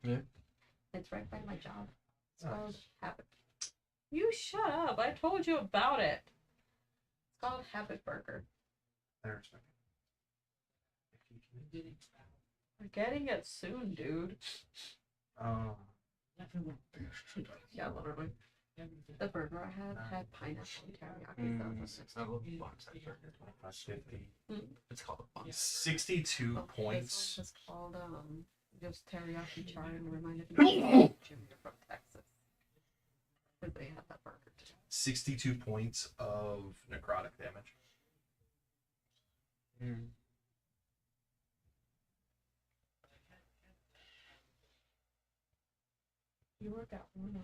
Yeah. It's right by my job. It's called Nice. Habit. You shut up! I told you about it. It's called Habit Burger. I respect We're getting it soon, dude. it. Yeah, literally. The burger I had pineapple and teriyaki sauce. It's not a little box. It's called a box. 62 Oh, points. This one was called just teriyaki char and reminded me of Jimmy from Texas. Because they had that burger too. 62 points of necrotic damage. You work out one of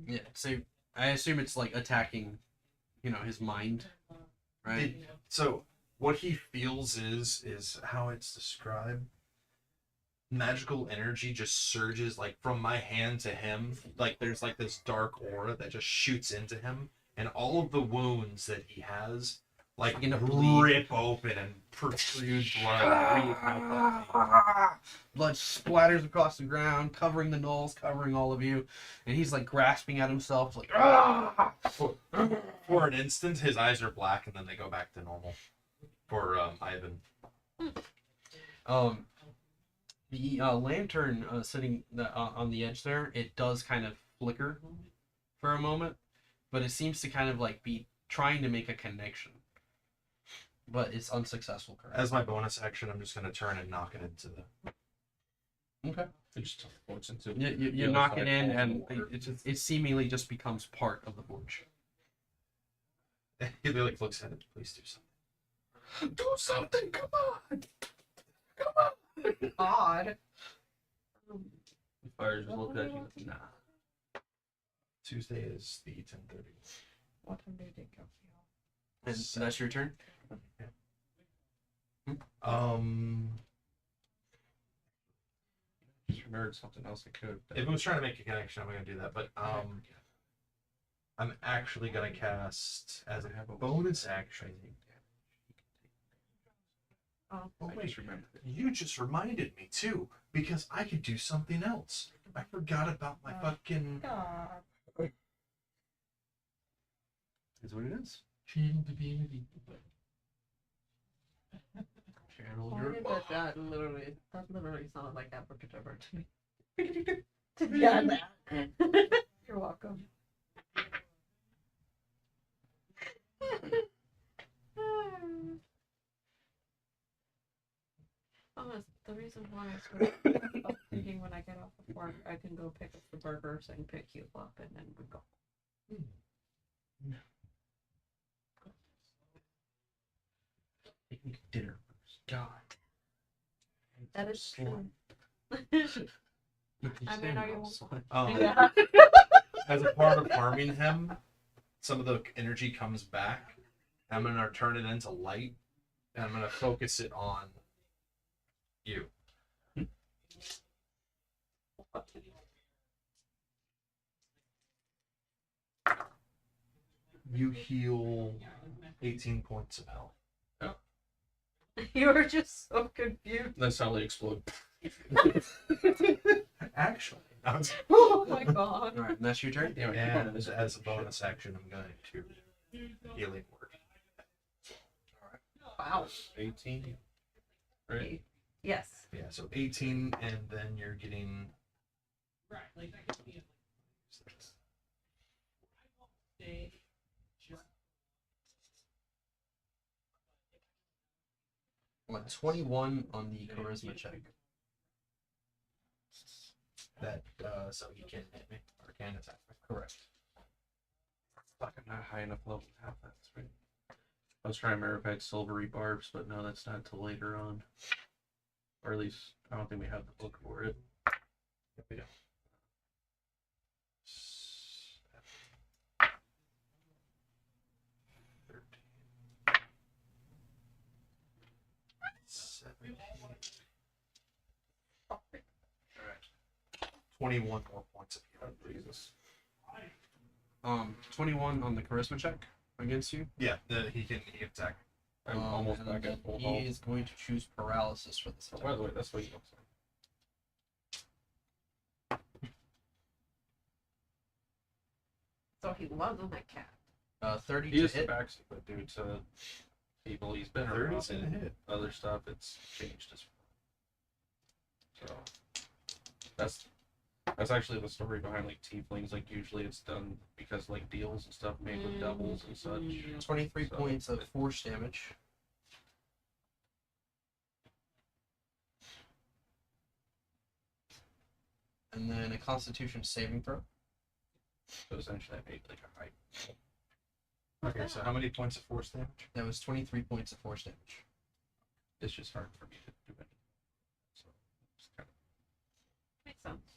Yeah, so I assume it's like attacking, his mind, right? So what he feels is how it's described. Magical energy just surges like from my hand to him. Like there's like this dark aura that just shoots into him, and all of the wounds that he has like Begin to bleed. rip open and protrude blood. Blood splatters across the ground, covering the gnolls, covering all of you, and he's like grasping at himself, like For an instant, his eyes are black, and then they go back to normal. For Ivan. The lantern sitting on the edge there, it does kind of flicker for a moment, but it seems to kind of like be trying to make a connection, but it's unsuccessful currently. As my bonus action, I'm just gonna turn and knock it into the. Okay. It just teleports into You the other knock side it in, of the and water. it seemingly just becomes part of the forge. He like looks at it. Please do something. Do something! Come on! odd. The fire just looked at you. Nah. Tuesday is the 10:30. What time did it go? And that's your turn? Just remembered something else I could. If it was trying to make a connection, I'm gonna do that. But I'm actually gonna cast as a bonus action. Oh, Oh I wait, just remembered it. you just reminded me too, because I could do something else. I forgot about my fucking. God. Is what it is. Channel Why your did that literally sounded like abracadabra to me. Yeah, that. You're welcome. The reason why I was thinking when I get off of work, I can go pick up the burgers and pick you up, and then we go. Taking dinner first. God. That is true. I mean, are you? Um, Yeah. as a part of harming him, some of the energy comes back. I'm gonna turn it into light, and I'm gonna focus it on you. You heal 18 points of health. You were just so confused. That's how they explode. Actually, Oh my god. Alright, and that's your turn? Yeah, and as a bonus action, I'm going to healing word. Wow. 18. Right? Yes. Yeah, so 18, and then you're getting. What, 21 on the charisma check. That so he can hit me or can attack me. Correct. Fuck, I'm not high enough level to have that. That's right. I was trying to remember if I had silvery barbs, but no, that's not until later on. Or at least, I don't think we have the book for it. Yep, we don't. Seven. 21 more points of healing. Jesus. 21 on the charisma check against you. Yeah, he can attack. I'm almost and back then at full he health. is going to choose paralysis for this Oh, attack. by the way, that's what he looks like. So he loves on that cat. 30 He to is the hit. backseat, but due to people he's been 30's around gonna and hit. other stuff, it's changed his. So that's actually the story behind like tieflings. Like usually it's done because like deals and stuff made with devils and such. 23 So, points of force damage. And then a Constitution saving throw. So essentially, I made like a high. Okay, so how many points of force damage? That was 23 points of force damage. It's just hard for me to do it. So it's kind Makes sense.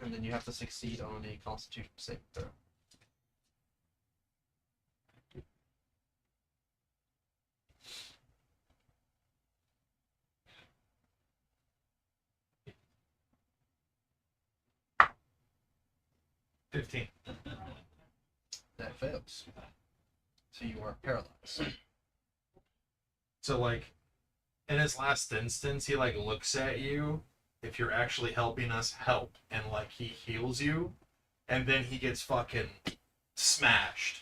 And then you have to succeed on a Constitution saving throw. of 15. That fails. So you are paralyzed. So like, in his last instance, he like looks at you. If you're actually helping us, help, and like he heals you, and then he gets fucking smashed.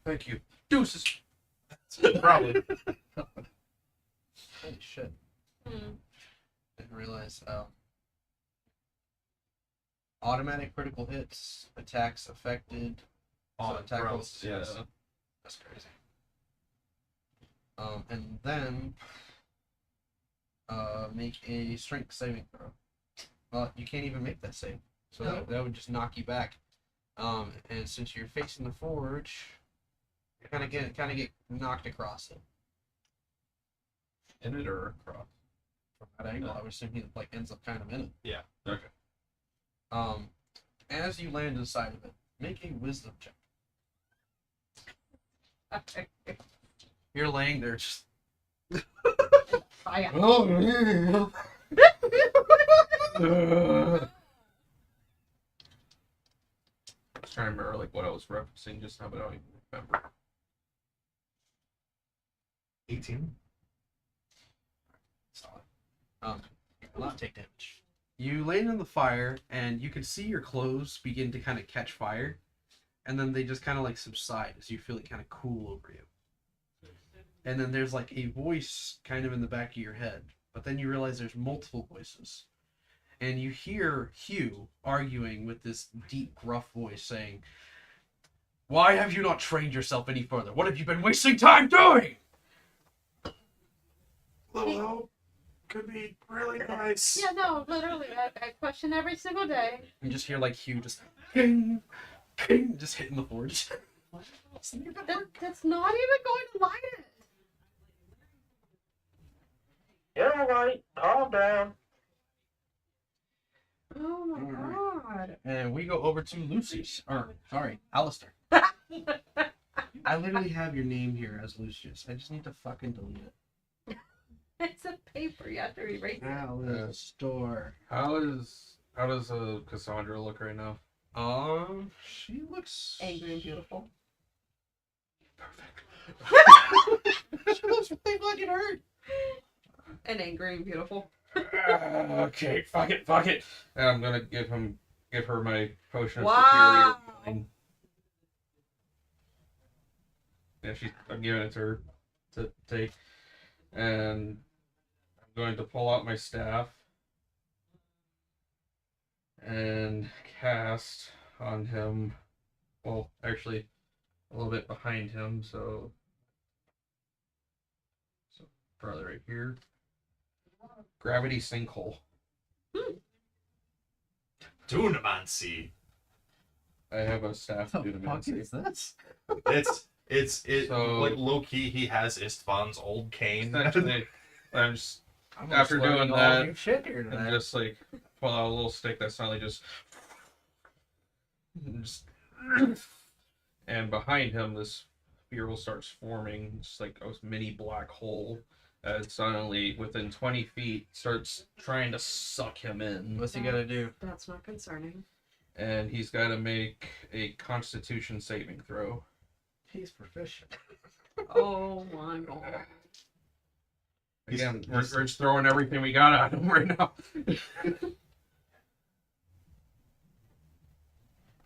Thank you. Deuces. Probably. Holy shit. Hmm. Didn't realize. Automatic critical hits, attacks affected. On attack rolls. paralysis, yes. That's crazy. And then make a strength saving throw. Well, you can't even make that save, so that would just knock you back. And since you're facing the forge, you kind of get knocked across it. In it or across? From that angle, I would assume he like ends up kind of in it. Yeah. Okay. As you land inside of it, make a wisdom check. You're laying there just. Fire. Oh, I was trying to remember like what I was referencing just now, but I don't even remember. 18. Solid. You will not take damage. You land in the fire, and you can see your clothes begin to kind of catch fire, and then they just kind of like subside as you feel it kind of cool over you. And then there's like a voice kind of in the back of your head, but then you realize there's multiple voices. And you hear Hugh arguing with this deep, gruff voice saying, "Why have you not trained yourself any further? What have you been wasting time doing?" Little help could be really nice. Yeah, no, literally, I question every single day. You just hear like Hugh just ping, ping, just hitting the forge. That's not even going to light it. You're right. Calm down. Oh my god. And we go over to Lucius. Or, sorry, Alistair. I literally have your name here as Lucius. I just need to fucking delete it. It's a paper. You have to erase it. Alistair. How does Cassandra look right now? She looks Angry and beautiful. She looks really fucking hurt. And angry and beautiful. Okay, fuck it. And I'm gonna give her my potion of Wow. superior healing. Yeah, I'm giving it to her to take, and I'm going to pull out my staff and cast on him. Well, actually, a little bit behind him, so probably right here. Gravity sinkhole. Dunamancy. I have a staff What to the do fuck to is this? It's So- like low key. He has Istvan's old cane. Essentially, I'm just I'm After just learning doing all that, new shit here and tonight. just like pull out a little stick that suddenly just and behind him this sphere starts forming, just like a mini black hole. And suddenly, within 20 feet, starts trying to suck him in. What's he gonna do? That's not concerning. and he's got to make a Constitution saving throw. He's proficient. Oh my god. Again, we're just throwing everything we got at him right now.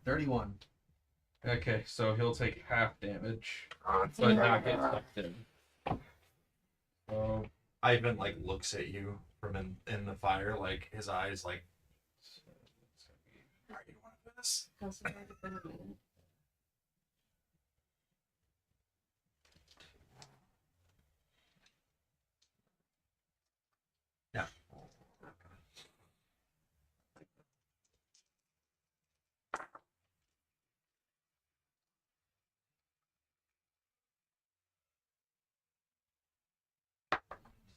31. Okay, so he'll take half damage, but not get sucked in. So Ivan like looks at you from in the fire, like his eyes like. All right, you want to do this? How's it already been a minute? Yeah.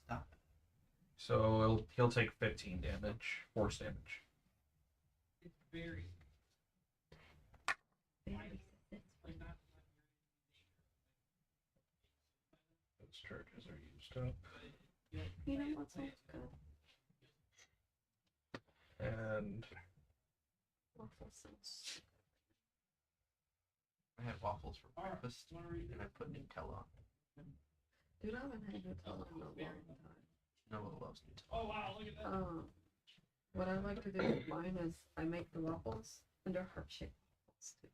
Stop. So he'll take 15 damage, force damage. Very. Those charges are used up. You know what sounds good? And Waffle sounds. I had waffles for breakfast, and I put Nutella on. Dude, I haven't had Nutella in a long time. No one loves Nutella. Oh wow, look at that. What I like to do with mine is I make the waffles and they're heart-shaped waffles too.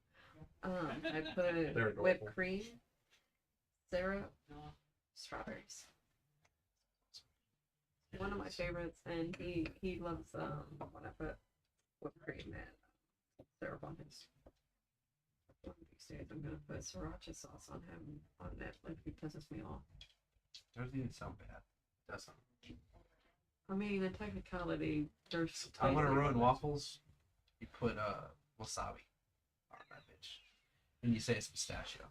I They're put adorable. whipped cream, syrup, strawberries. One of my favorites, and he loves when I put whipped cream and syrup on his. One of these days I'm gonna put sriracha sauce on him on it, like he pisses me off. Doesn't even sound bad. Doesn't. I mean, in technicality, there's. I want to ruin waffles. You put wasabi on that bitch, and you say it's pistachio.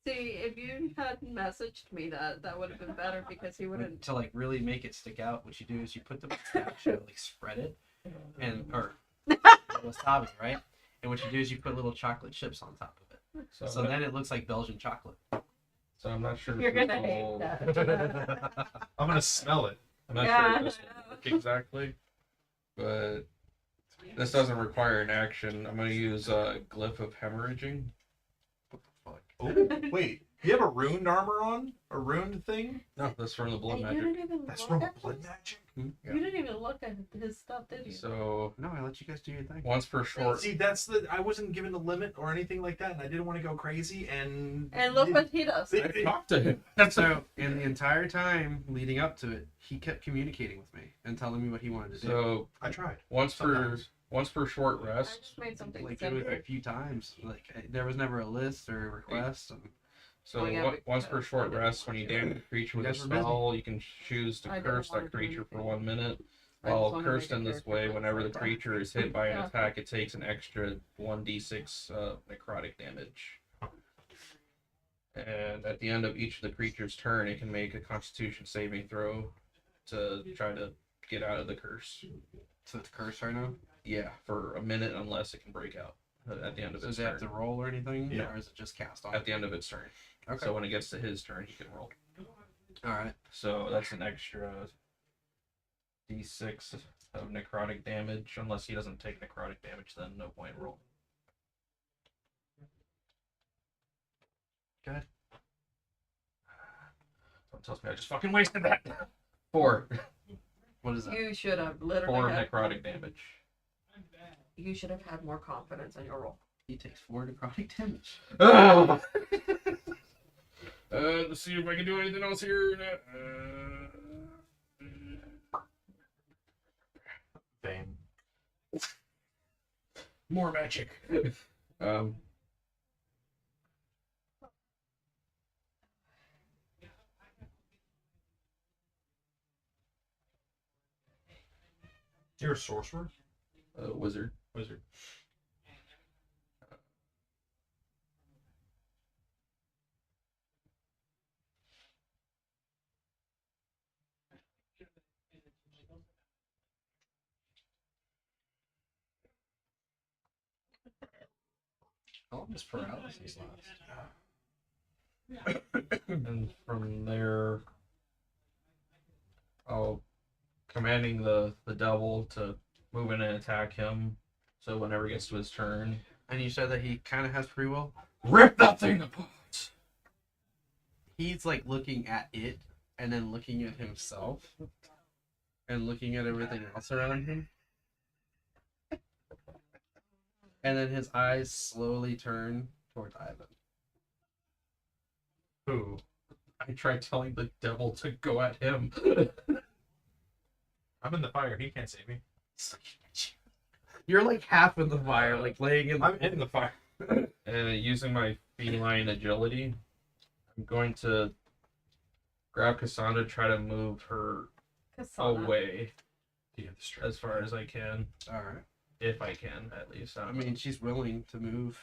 See, if you had messaged me that would have been better because he wouldn't. To like really make it stick out, what you do is you put the pistachio, like spread it, and or wasabi, right? And what you do is you put little chocolate chips on top of it, so then it looks like Belgian chocolate. So I'm not sure. You're if this gonna hate will- that. I'm gonna smell it. I'm not Yeah, sure I if this will know. work exactly, but this doesn't require an action. I'm going to use Glyph of Hemorrhaging. What the fuck? Oh, wait. You have a ruined armor on? A ruined thing? No, that's from the Blood Hey, you Magic. didn't even That's look from at blood this? magic. You didn't even look at his stuff, did you? So No, I let you guys do your thing. once per short. See, that's the. I wasn't given a limit or anything like that, and I didn't want to go crazy. And And look what he does. I talked to him. So, in the entire time leading up to it, he kept communicating with me and telling me what he wanted to do. So I tried. once per Sometimes. short I rest. just made something Like it was simple. a few times. Like there was never a list or a request. And So Oh, yeah, once we- per short rest, when you damage a creature with You a guys were busy. spell, you can choose to I didn't curse wanna that do creature for anything. 1 minute. I just While wanted to cursed make a in this character way, that's whenever the like that. creature is hit by an Yeah. attack, it takes an extra 1d6 necrotic damage. And at the end of each of the creature's turn, it can make a Constitution saving throw to try to get out of the curse. so it's cursed right now. Yeah, for a minute, unless it can break out at the end of So its does it have turn. to roll or anything, Yeah. or is it just cast on? At the end of its turn. Okay. So when it gets to his turn, he can roll. All right. So that's an extra d6 of necrotic damage. Unless he doesn't take necrotic damage, then no point roll. Good. Don't tell me I just fucking wasted that. 4. What is that? You should have literally 4 had, necrotic damage. you should have had more confidence in your role. He takes 4 necrotic damage. Let's see if I can do anything else here. Fame. More magic. You're a sorcerer? Wizard. Wizard. How long does paralysis last? And from there, I'll commanding the devil to move in and attack him. So whenever it gets to his turn, And you said that he kind of has free will. rip that thing apart. He's like looking at it, and then looking at himself, and looking at everything else around him. And then his eyes slowly turn towards Ivan. Who? I tried telling the devil to go at him. I'm in the fire. He can't save me. You're like half in the fire, like laying in the. I'm in the fire. Using my feline agility, I'm going to grab Cassandra, try to move her Kasana. away You have the strength. as far as I can, All right. if I can at least. I mean, she's willing to move.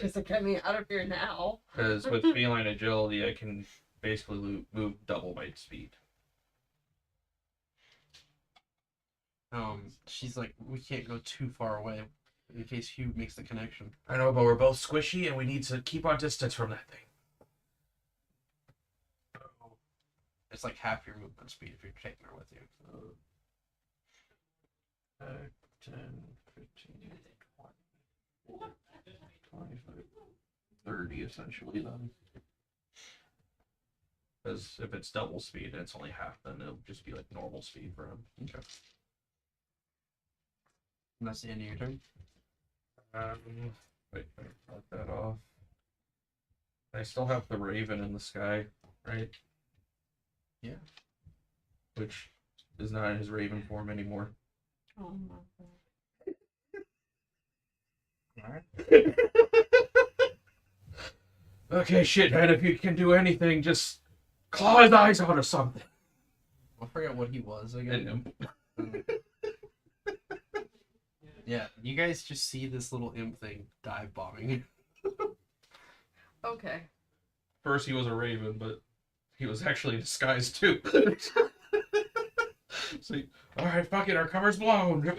She's like, get me out of here now. Because with feline agility, I can basically move double my speed. She's like, we can't go too far away, in case Hugh makes the connection. I know, but we're both squishy, and we need to keep our distance from that thing. It's like half your movement speed if you're taking her with you. 10, 15, 20, 25, 30 essentially then. Because if it's double speed and it's only half, then it'll just be like normal speed for him. Okay. And that's the end of your turn. Wait, I cut that off. I still have the raven in the sky, right? Yeah. Which is not in his raven form anymore. Oh my god. Okay, shithead, if you can do anything, just claw his eyes out or something. I forget what he was again. Yeah, you guys just see this little imp thing dive bombing. Okay. First he was a raven, but he was actually disguised too. So, alright, fuck it, our cover's blown.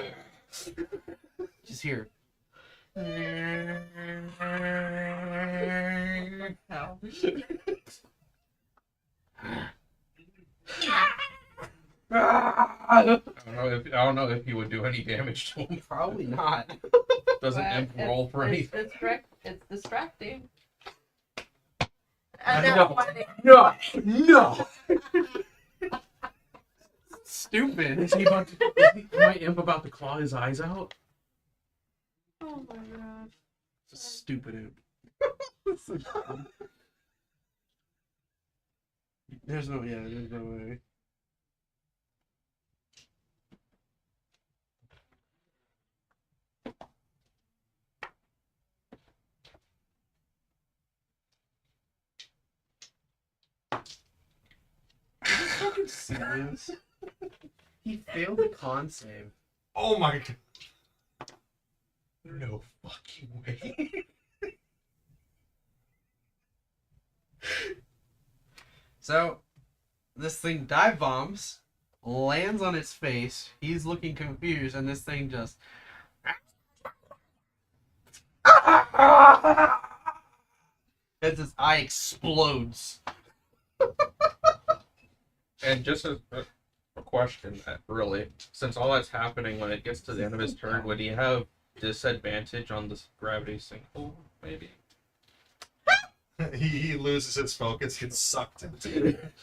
Just here. Hell. I don't know if he would do any damage to him. Probably not. Doesn't But imp roll for anything. It's distracting. No. funny. No. Stupid. Is my imp about to claw his eyes out? Oh my god. Stupid imp. There's no way. Fucking serious? He failed the con save. Oh my god. No fucking way. So, this thing dive bombs, lands on its face. He's looking confused, and this thing just. As his eye explodes. And just a question, really, since all that's happening when it gets to the end of his turn, would he have disadvantage on this gravity sinkhole, maybe? he loses his focus, gets sucked into it.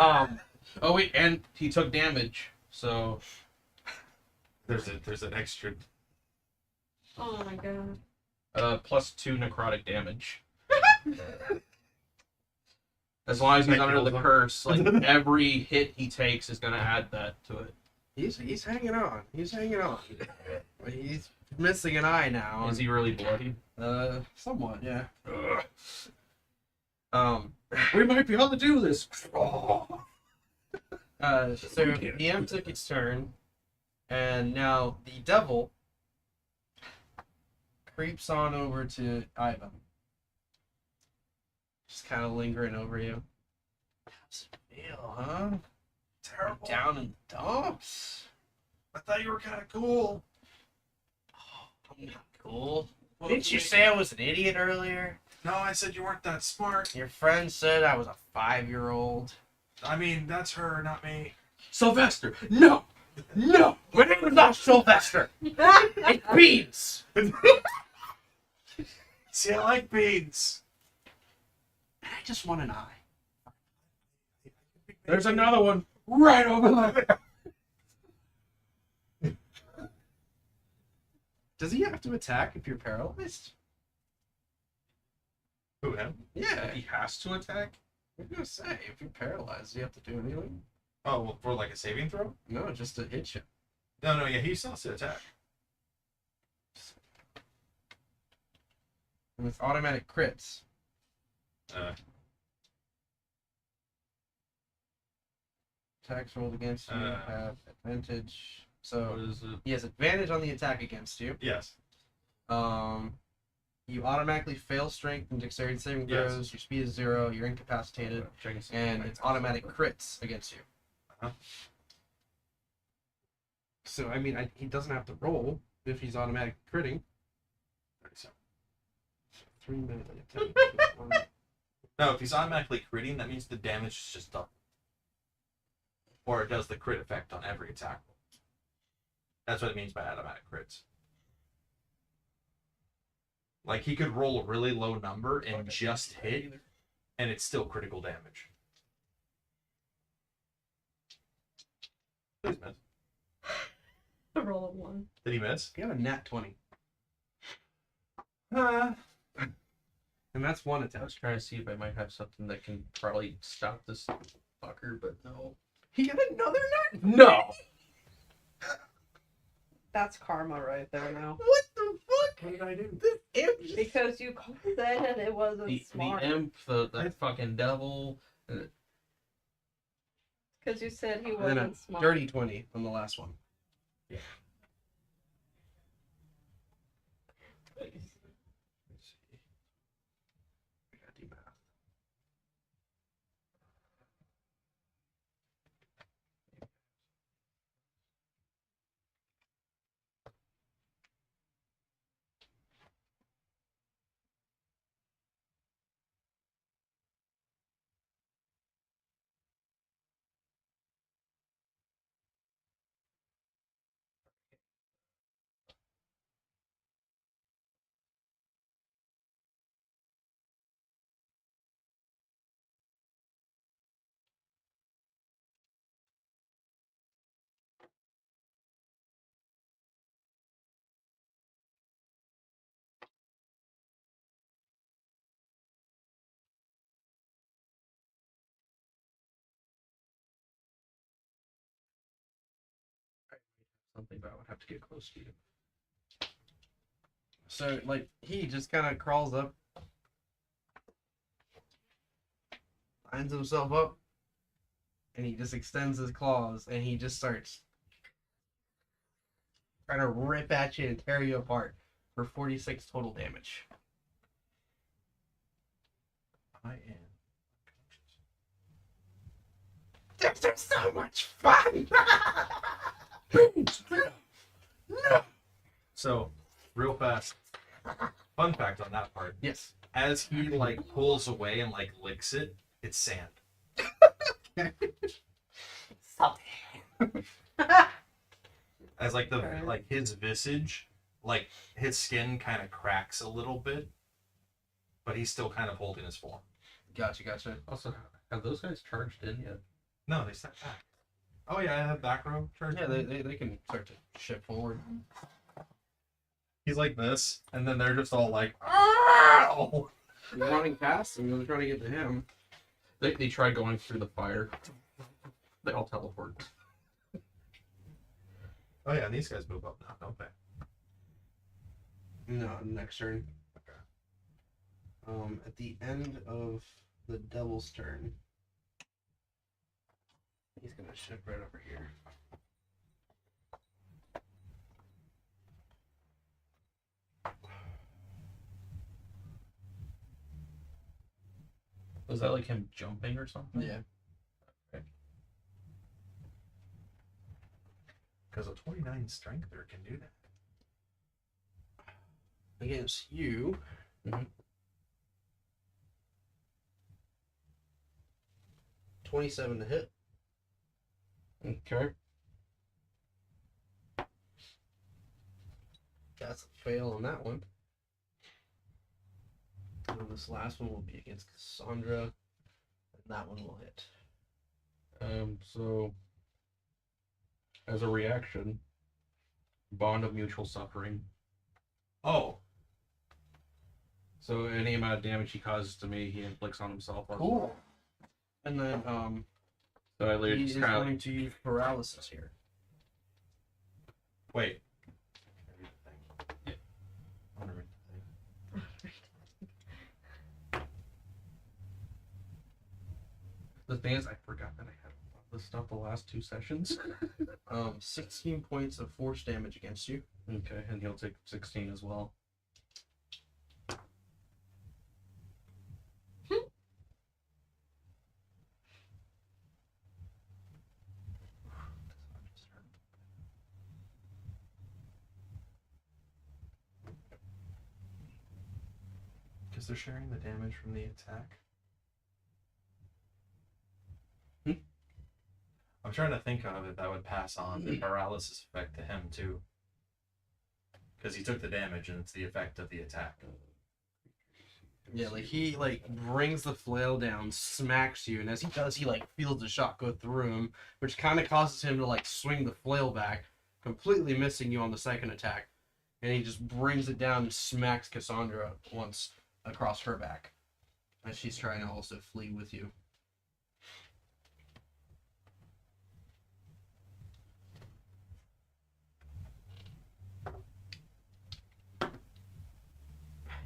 Oh wait, and he took damage, so There's an extra. Oh my god. +2 necrotic damage. As long as he's under the curse, like every hit he takes is gonna add that to it. He's hanging on. He's missing an eye now. Is he really bloody? Somewhat, yeah. We might be able to do this. So the M took its turn, and now the devil creeps on over to Ivan. Just kind of lingering over you. How's it feel, huh? Terrible. Down in the dumps? I thought you were kind of cool. Oh, I'm not cool. Didn't you say I was an idiot earlier? No, I said you weren't that smart. Your friend said I was a 5-year-old. I mean, that's her, not me. Sylvester, no! No! My name is not Sylvester! It's Beans! See, I like beans. I just want an eye. There's another one right over there. Does he have to attack if you're paralyzed? Who, him? Yeah. He has to attack. I'm gonna say, if you're paralyzed, do you have to do anything? Oh, well, for like a saving throw? No, just to hit you. No, yeah, he still has to attack. And with automatic crits, Uh, attacks rolled against you have advantage. So What is it? he has advantage on the attack against you. yes. You automatically fail strength and dexterity saving Yes. throws. Your speed is 0. You're incapacitated, Checking some and of my it's automatic crits against you. Uh-huh. So I mean, he doesn't have to roll if he's automatic critting. 3 melee attack. No, if he's automatically critting, that means the damage is just double. Or it does the crit effect on every attack. That's what it means by automatic crits. Like, he could roll a really low number and just hit, and it's still critical damage. Please miss. A roll of 1. Did he miss? You have a nat 20, Uh, and that's one I attack. was trying to see if I might have something that can probably stop this fucker, but no. He got another nat. No! That's karma right there now. What the fuck? what did I do? This imp just- Because you said it wasn't The smart. imp, that fucking devil. Because you said he And then a wasn't smart. dirty 20 on the last one. I gotta do math. Something, but I would have to get close to you. So, like, he just kind of crawls up, lines himself up, and he just extends his claws, and he just starts trying to rip at you and tear you apart for 46 total damage. I am. This is so much fun! So, real fast. Fun fact on that part. Yes. As he, like, pulls away and, like, licks it, it's sand. As, like, like his visage, like, his skin kind of cracks a little bit, but he's still kind of holding his form. Gotcha. Also, have those guys charged in yet? No, they step back. Oh, yeah, I have back row. Charge. Yeah, they can start to shift forward. He's like this, and then they're just all like, "Ow!" You're running past him, you're trying to get to him. They tried going through the fire. They all teleport. Oh, yeah, and these guys move up now, don't they? No, next turn. At the end of the devil's turn, he's gonna shift right over here. Was that like him jumping or something? Yeah. Because a 29 strengther can do that. Against you. Mhm. 27 to hit. Okay. That's a fail on that one. And this last one will be against Cassandra, and that one will hit. So as a reaction, bond of mutual suffering. Oh, So any amount of damage he causes to me, he inflicts on himself. Cool. And then So I literally he just is kind going to use paralysis here. wait. Yeah. The thing is, I forgot that I had all this stuff the last 2 sessions. 16 points of force damage against you. Okay, and he'll take 16 as well. Because they're sharing the damage from the attack. I'm trying to think of it that would pass on the paralysis effect to him too. Because he took the damage and it's the effect of the attack. Yeah, like he like brings the flail down, smacks you, and as he does, he like feels the shot go through him, which kind of causes him to like swing the flail back, completely missing you on the second attack, and he just brings it down and smacks Cassandra once across her back, as she's trying to also flee with you.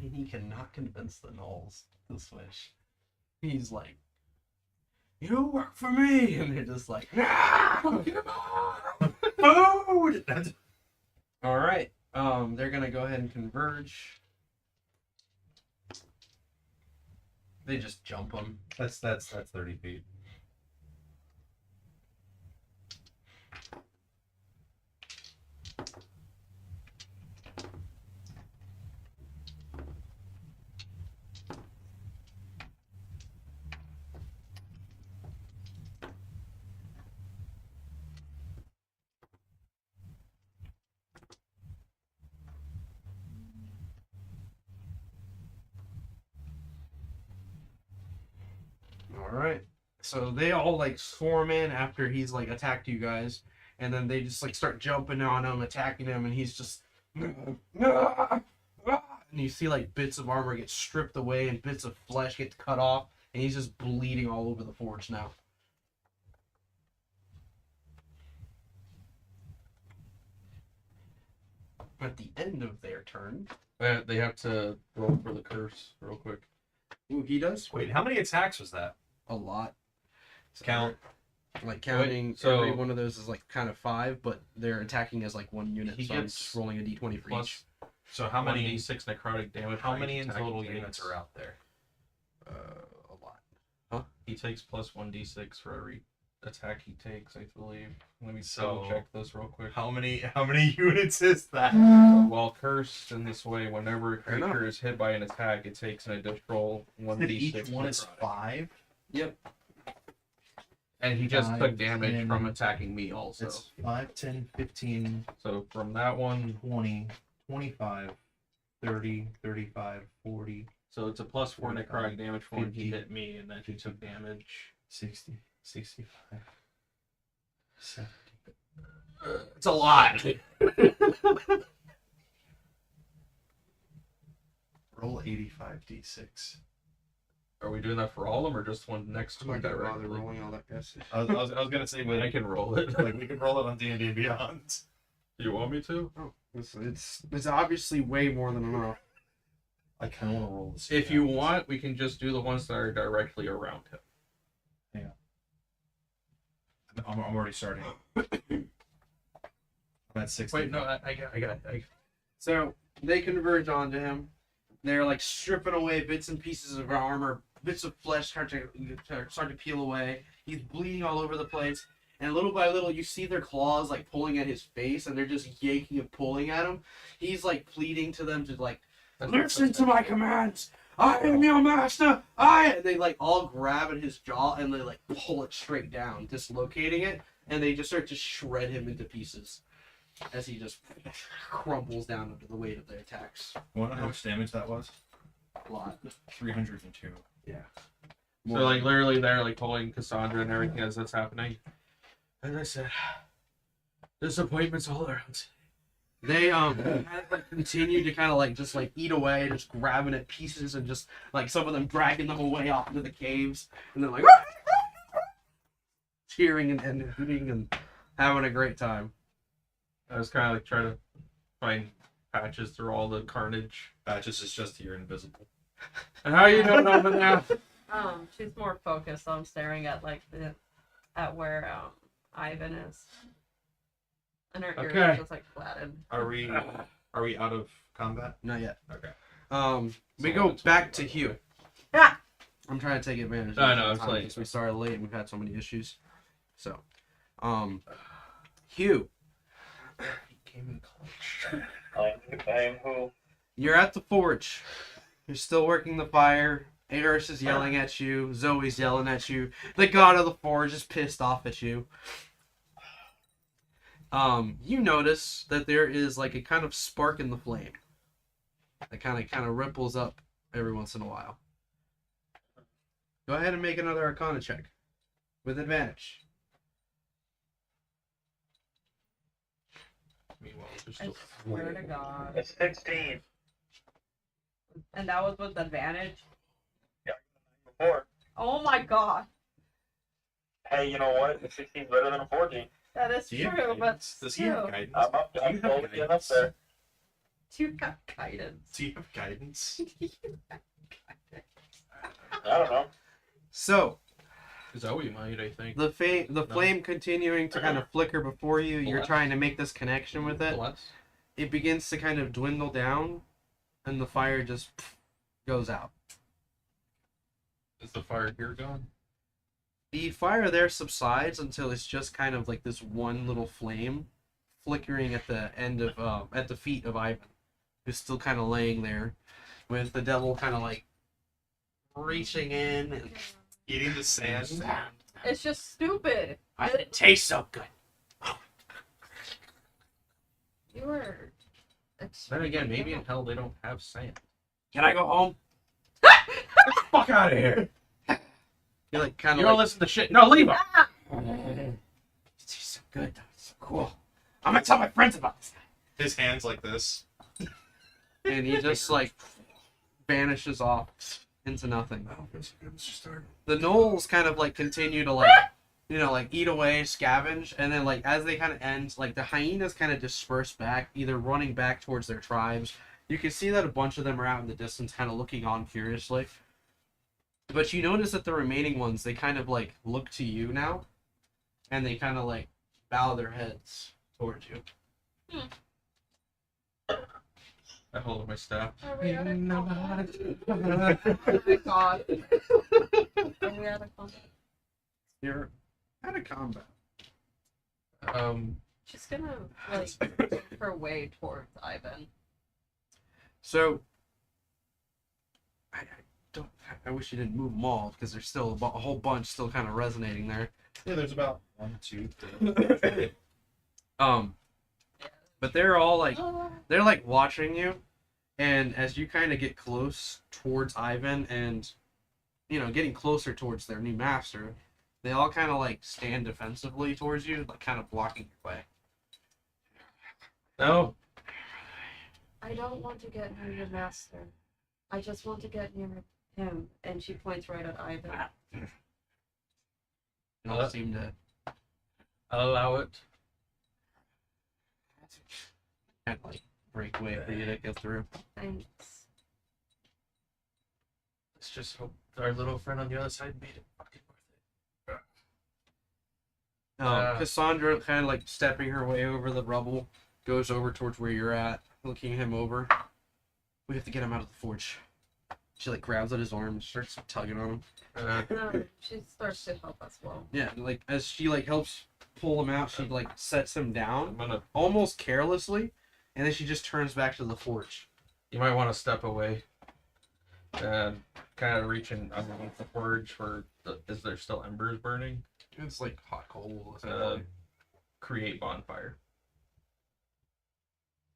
And he cannot convince the gnolls to switch. He's like, "You work for me," and they're just like, "No, food." All right. They're gonna go ahead and converge. They just jump him. That's 30 feet. All right. So they all like swarm in after he's like attacked you guys, and then they just like start jumping on him, attacking him, and he's just and you see like bits of armor get stripped away and bits of flesh get cut off, and he's just bleeding all over the forge now. At the end of their turn, They have to roll for the curse real quick. ooh, he does Wait, how many attacks was that? a lot. Count. Like counting, so- every one of those is like kind of 5, but they're attacking as like 1 unit. He So I'm gets just rolling a d20 for each. So how many? 1d6 necrotic damage. How for many each in attack total he units takes. are out there? A lot. He takes plus 1d6 for every attack he takes, I believe. Let me So- double check this real quick. How many units is that? So while cursed in this way, whenever a Fair enough. creature is hit by an attack, it takes an additional 1d6. Each one is necrotic. 5. Yep. And he just 5, took damage 10. from attacking me also. It's 5, 10, 15, So from that one, 20, 25, 30, 35, 40, so it's a plus 4 necrotic damage for when he 50, hit me, and then he took damage. 60, 65, 70. It's a lot. Roll 85d6. Are we doing that for all of them, or just one next I'm one not gonna bother directly? rolling all that guess. I was gonna say, I can roll it. like we can roll it on D&D Beyond. You want me to? Oh, it's obviously way more than enough. I kind of want to roll this. If you want, we can just do the ones that are directly around him. I'm already starting. I'm at 60. Wait, no, I got it. So they converge onto him. They're like stripping away bits and pieces of armor, bits of flesh start to peel away. He's bleeding all over the place, and little by little, you see their claws like pulling at his face, and they're just yanking and pulling at him. He's like pleading to them to like listen to my commands. I am your master. And they like all grab at his jaw and they like pull it straight down, dislocating it, and they just start to shred him into pieces. as he just crumples down under the weight of their attacks. Wonder how much damage that was? A lot. 302. So like literally they're like pulling Cassandra and everything as that's happening. As I said, disappointments all around. They kind of like continue to kind of like just like eat away, just grabbing at pieces and just like some of them dragging them away off into the caves, and they're like cheering and hooting and having a great time. I was kind of like trying to find Patches through all the carnage. Patches is just here invisible. And how you don't know now? She's more focused on staring at like at where Ivan is. And her ears Okay. are just like flattened. Are we out of combat? Not yet. Okay. We So go it's back what to we Hugh. Ah! I'm trying to take advantage. I of know, the it's time late. because we started late and we've had so many issues. So, Hugh, I am who? you're at the forge. You're still working the fire. Aeris is yelling at you. Zoe's yelling at you. The god of the forge is pissed off at you. You notice that there is like a kind of spark in the flame that kind of ripples up every once in a while. Go ahead and make another Arcana check with advantage. Meanwhile, there's I still swear to God. It's 16. And that was with advantage? Before. Oh my God. Hey, you know what? A 16 is better than a 14. That is Do you have true, but guidance? Does he have still. guidance? I'm up. Do I'm you have totally getting up guidance? there. You have guidance. Do you have guidance? I don't know. So, Zoe might, I think. the flame continuing to kind of flicker before you, you're trying to make this connection with it. Bless. It begins to kind of dwindle down, and the fire just goes out. Is the fire here gone? The fire there subsides until it's just kind of like this one little flame flickering at the end of at the feet of Ivan, who's still kind of laying there, with the devil kind of like reaching in and Eating the sand. It's just stupid. it tastes so good. You were. Then again, maybe in hell they don't have sand. Can I go home? Fuck out of here! You're like kind You of don't like, listen to shit. No, leave him. it tastes so good. It's so cool. I'm gonna tell my friends about this. His hands like this. And he just like vanishes off into nothing. The gnolls kind of like continue to like, you know, like eat away, scavenge, and then like as they kind of end, like the hyenas kind of disperse back, either running back towards their tribes. You can see that a bunch of them are out in the distance, kind of looking on curiously. But you notice that the remaining ones, they kind of like look to you now, and they kind of like bow their heads towards you. I hold up my staff. Are we out of combat? Oh my God. Are we out of combat? You're out of combat. She's gonna like make her way towards Ivan. So, I wish you didn't move them all because there's still a whole bunch still kind of resonating there. Yeah, there's about 1, 2, 3. But they're all like they're like watching you, and as you kind of get close towards Ivan and you know getting closer towards their new master, they all kind of like stand defensively towards you, like kind of blocking your way. No. I don't want to get near your master. I just want to get near him. And she points right at Ivan. They all seem to I'll allow it. kind of like break way for you to get through. Thanks. Let's just hope our little friend on the other side made it fucking worth it. Cassandra kind of like stepping her way over the rubble, goes over towards where you're at, looking him over. We have to get him out of the forge. She like grabs at his arm and starts tugging on him. No, she starts to help as well. Yeah, like as she like helps pull him out, she like sets him I'm down gonna. almost carelessly, and then she just turns back to the forge. You might want to step away and kind of reaching underneath the forge for the. Is there still embers burning? It's like hot coal. Create bonfire.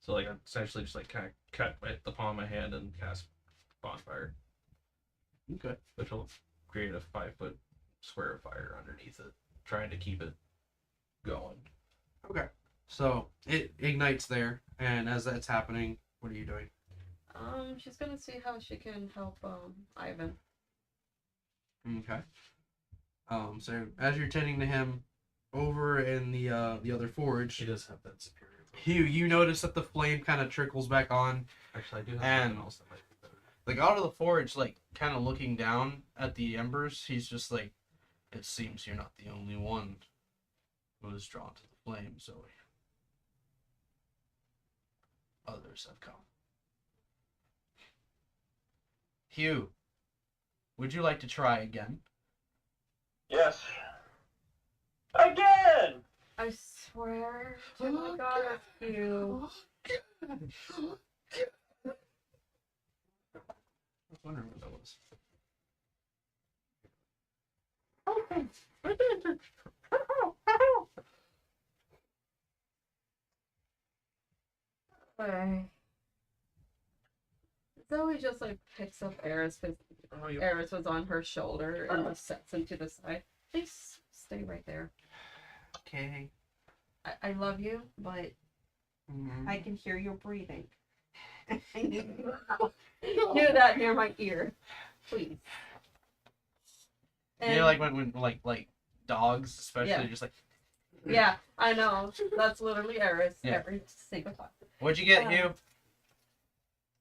So like I essentially just like kind of cut the palm of my hand and cast bonfire, Okay. which will create a 5-foot square of fire underneath it, trying to keep it going. Okay. So it ignites there, and as that's happening, what are you doing? She's gonna see how she can help Ivan. Okay. So as you're tending to him, over in the other forge, She does have that superior. Hugh, you notice that the flame kind of trickles back on. Actually, I do have And- something else that might be better. The god of the forge, like, kind of looking down at the embers, he's just like, it seems you're not the only one who is drawn to the flame, Zoe. Others have come. Hugh, would you like to try again? Yes. Again! I swear to the god of you. I was wondering what that was. Okay. Zoe just like picks up Eris because Eris was on her shoulder and just sets him to the side. Please stay right there. Okay. I love you, but I can hear your breathing. do that near my ear, please. You know, like when like dogs, especially, Yeah. just like. Yeah, I know. That's literally Eris Yeah. every single time. What'd you get, Hugh?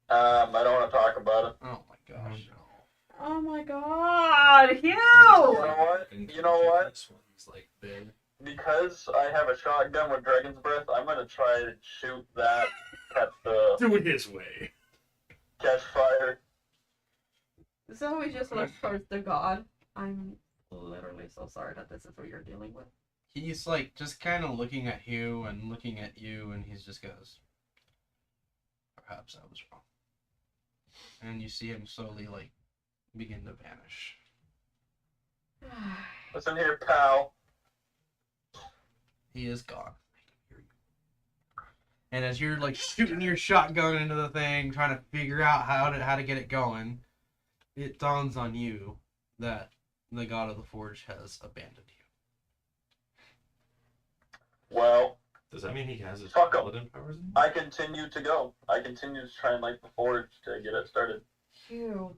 I don't want to talk about it. Oh my gosh. Oh my god, Hugh! You know what? You know what? This one's like big. Because I have a shotgun with Dragon's Breath, I'm gonna try to shoot that at Do it his way. catch fire. Zoe just looks towards the god. I'm literally so sorry that this is what you're dealing with. He's like just kind of looking at Hugh and looking at you, and he's just goes, "Perhaps I was wrong." And you see him slowly like begin to vanish. Listen here, pal. He is gone. And as you're like shooting your shotgun into the thing, trying to figure out how to get it going, it dawns on you that the god of the forge has abandoned you. Well, Does that mean he has his Fuck 'em. paladin powers? In? I continue to go. I continue to try and light the forge to get it started. Hugh.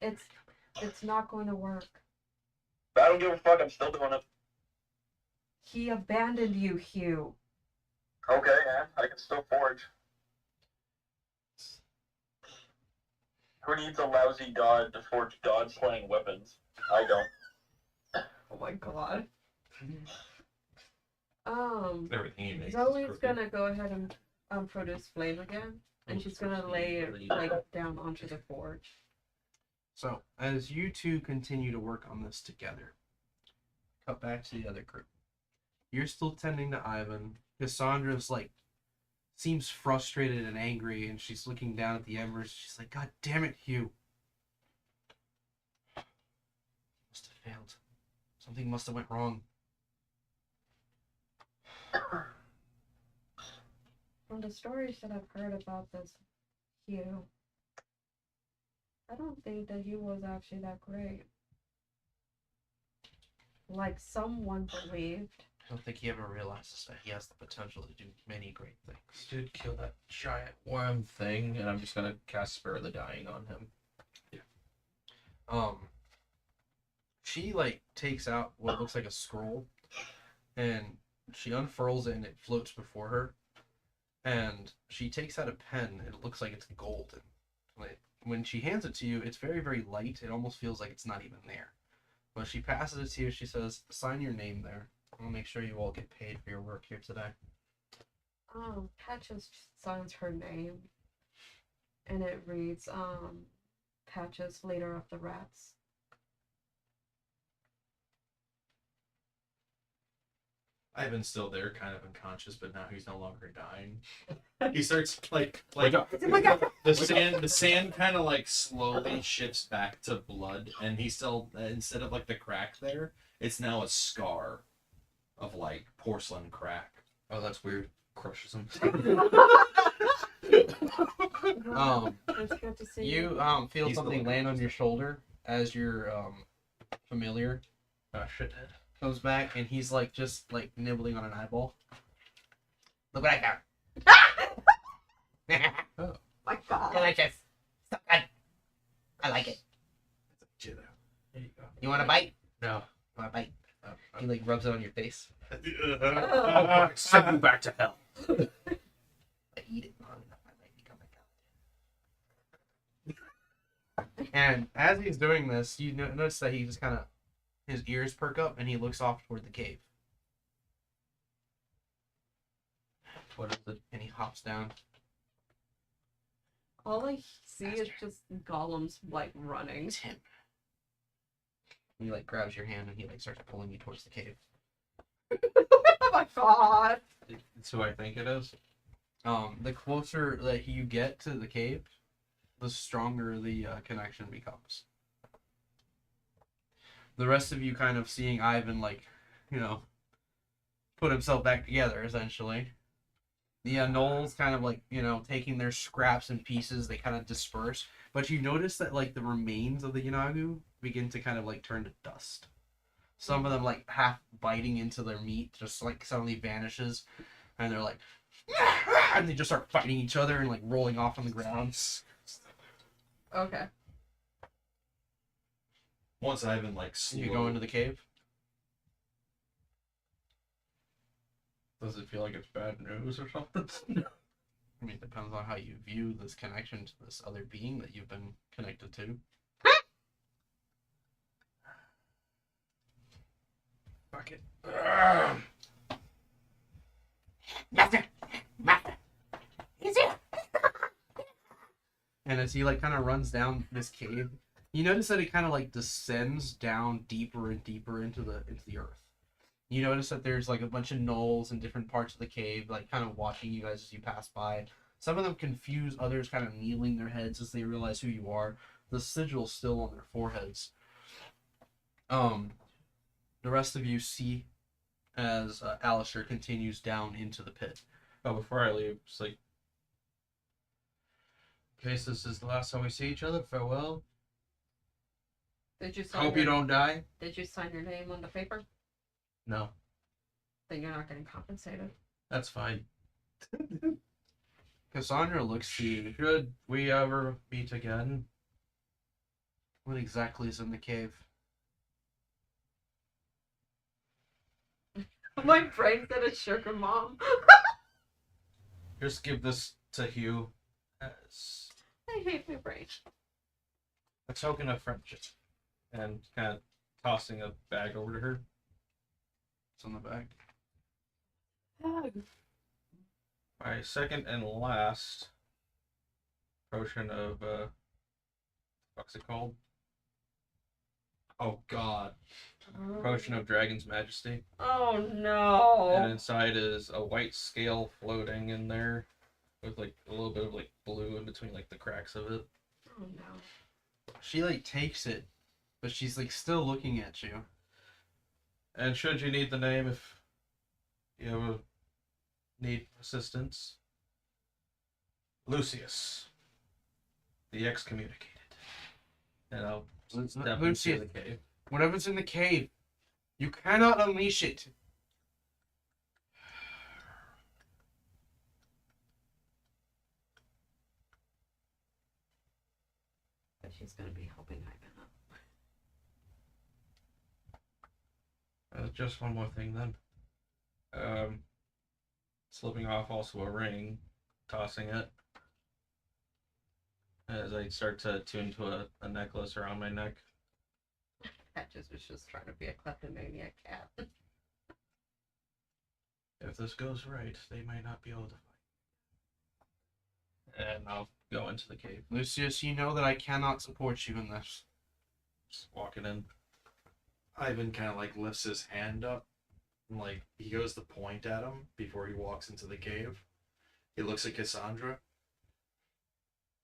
It's not going to work. I don't give a fuck, I'm still doing it. He abandoned you, Hugh. Okay, man, I can still forge. Who needs a lousy god to forge god-slaying weapons? I don't. Oh my god. Everything he makes. is Zoe's crooked. gonna go ahead and produce flame again, and she's gonna lay it like down onto the forge. So, as you two continue to work on this together, cut back to the other group. You're still tending to Ivan. Cassandra's like, seems frustrated and angry, and she's looking down at the embers. She's like, "God damn it, Hugh. Must have failed. Something must have went wrong." From the stories that I've heard about this Hugh, I don't think that he was actually that great. Like someone believed. I don't think he ever realizes that he has the potential to do many great things. Did kill that giant worm thing, and I'm just gonna cast Spare the Dying on him. She like takes out what looks like a scroll, and she unfurls it, and it floats before her. And she takes out a pen. It looks like it's golden. Like, when she hands it to you, it's very, very light. It almost feels like it's not even there. When she passes it to you, she says, "Sign your name there. I'll make sure you all get paid for your work here today." Patches signs her name, and it reads, Patches, leader of the rats. Ivan's still there, kind of unconscious, but now he's no longer dying. He starts like Wake up. the sand kind of like slowly shifts back to blood, and he still instead of like the crack there, it's now a scar of like porcelain crack. Oh, that's weird. crushes him. It's good to see You feel He's the something one. land on your shoulder as your familiar Shithead. comes back, and he's like just like nibbling on an eyeball. Look what I found. My God. Delicious. So good. I like it. There you go. You want a bite? No. Want a bite? He like rubs it on your face. Oh, send you back to hell. I eat it long enough, I might become a god. And as he's doing this, you notice that he just kind of, his ears perk up and he looks off toward the cave. What is it? And he hops down. All I see is just golems like running. It's him. He like grabs your hand and he like starts pulling you towards the cave. Oh my God. It's who I think it is. The closer that you get to the cave, the stronger the connection becomes. The rest of you kind of seeing Ivan like, you know, put himself back together essentially. The gnolls kind of like, you know, taking their scraps and pieces, they kind of disperse. But you notice that like the remains of the Yanagu begin to kind of like turn to dust. Some of them like half biting into their meat, just like suddenly vanishes, and they're like, and they just start fighting each other and like rolling off on the ground. Okay. Once Ivan like You go into the cave. Does it feel like it's bad news or something? I mean, it depends on how you view this connection to this other being that you've been connected to. Fuck it. And as he like kind of runs down this cave, you notice that it kind of like descends down deeper and deeper into the earth. You notice that there's like a bunch of gnolls in different parts of the cave, like kind of watching you guys as you pass by. Some of them confused, others kind of kneeling their heads as they realize who you are. The sigil's still on their foreheads. The rest of you see as Alistair continues down into the pit. Oh, before I leave, just like, in case this is the last time we see each other, farewell. Did you sign Hope you don't die. Did you sign your name on the paper? No, Then you're not getting compensated. that's fine. Cassandra looks to you. Should we ever meet again? What exactly is in the cave? My brain said a sugar mom. Just give this to Hugh as I hate my brain. a token of friendship. And kind of tossing a bag over to her. It's on the back. My second and last potion of, what's it called? Oh God. Potion of Dragon's Majesty. Oh no. And inside is a white scale floating in there with like a little bit of like blue in between like the cracks of it. Oh no. She like takes it, but she's like still looking at you. And should you need the name if you ever need assistance, Lucius, the excommunicated. And I'll step into Lucius, the cave. whatever's in the cave, you cannot unleash it. But she's gonna be helping Ivan up. Just one more thing then. Slipping off also a ring, tossing it. As I start to tune to a necklace around my neck. Patches was just trying to be a kleptomaniac cat. If this goes right, they might not be able to fight. And I'll go into the cave. Lucius, you know that I cannot support you in this. Just walking in. Ivan kind of like lifts his hand up, and like he goes to point at him before he walks into the cave. He looks at Cassandra.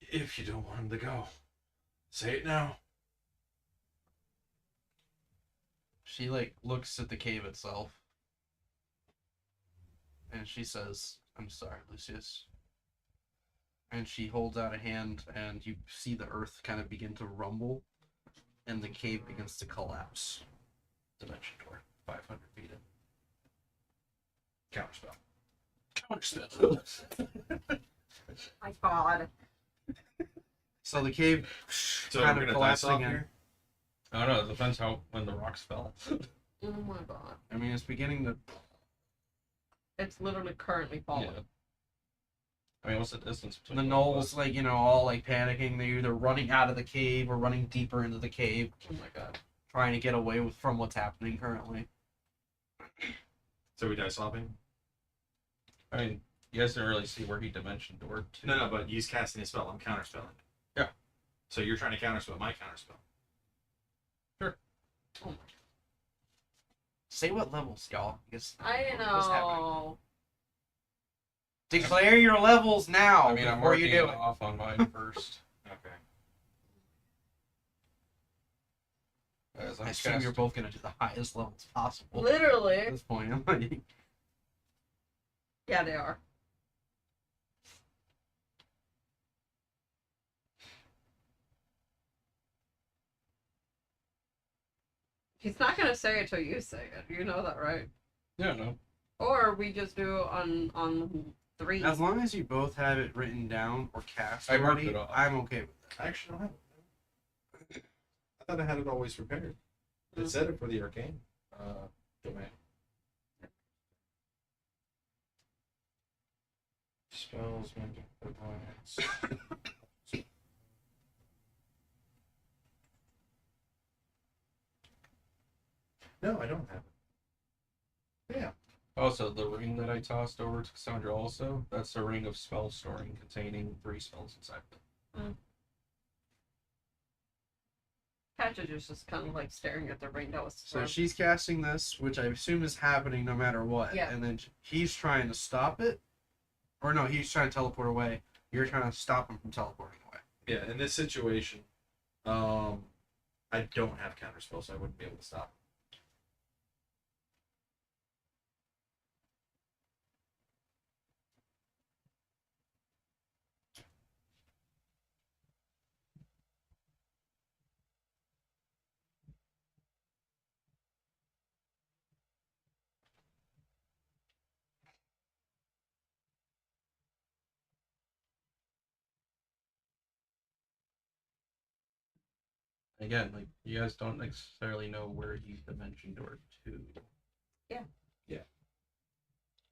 If you don't want him to go, say it now. She like looks at the cave itself, and she says, I'm sorry, Lucius. And she holds out a hand, and you see the earth kind of begin to rumble, and the cave begins to collapse. Dimension door, 500 feet in. Counterspell. My God. So the cave So kind we're of gonna dice collapsing off in. here? I don't know. It depends how when the rocks fell. Oh my God. I mean, it's beginning to. It's literally currently falling. Yeah. I mean, what's the distance between The gnolls, like, all like panicking. They're either running out of the cave or running deeper into the cave, Oh my God. trying to get away from what's happening currently. So we dice swapping? I mean, you guys didn't really see where he dimension doored to. No, but he's casting a spell. I'm counterspelling. Yeah. So you're trying to counterspell my counterspell. Say what levels, y'all. Because I what's happening? know. Declare your levels now I mean, I'm before working you do it it. off on mine first. Okay. As I I'm assume you're casting- both gonna do the highest levels possible at Literally. this point. I'm like, Yeah, they are. He's not gonna say it till you say it. You know that, right? Yeah, no. Or we just do it on 3. as long as you both have it written down or cast I marked already, it off. I'm okay with that. I actually don't have it. I thought I had it always prepared. It said it for the arcane domain. Spells, magic, points. No, I don't have it. Yeah. Also, the ring that I tossed over to Cassandra also, that's a ring of spell storing containing 3 spells inside of it. Patches is just kind of like staring at the ring that was. So she's casting this, which I assume is happening no matter what. Yeah. And then he's trying to stop it. Or no, he's trying to teleport away. You're trying to stop him from teleporting away. Yeah, in this situation, I don't have counterspell, so I wouldn't be able to stop. Again, like, you guys don't necessarily know where he dimension doored to.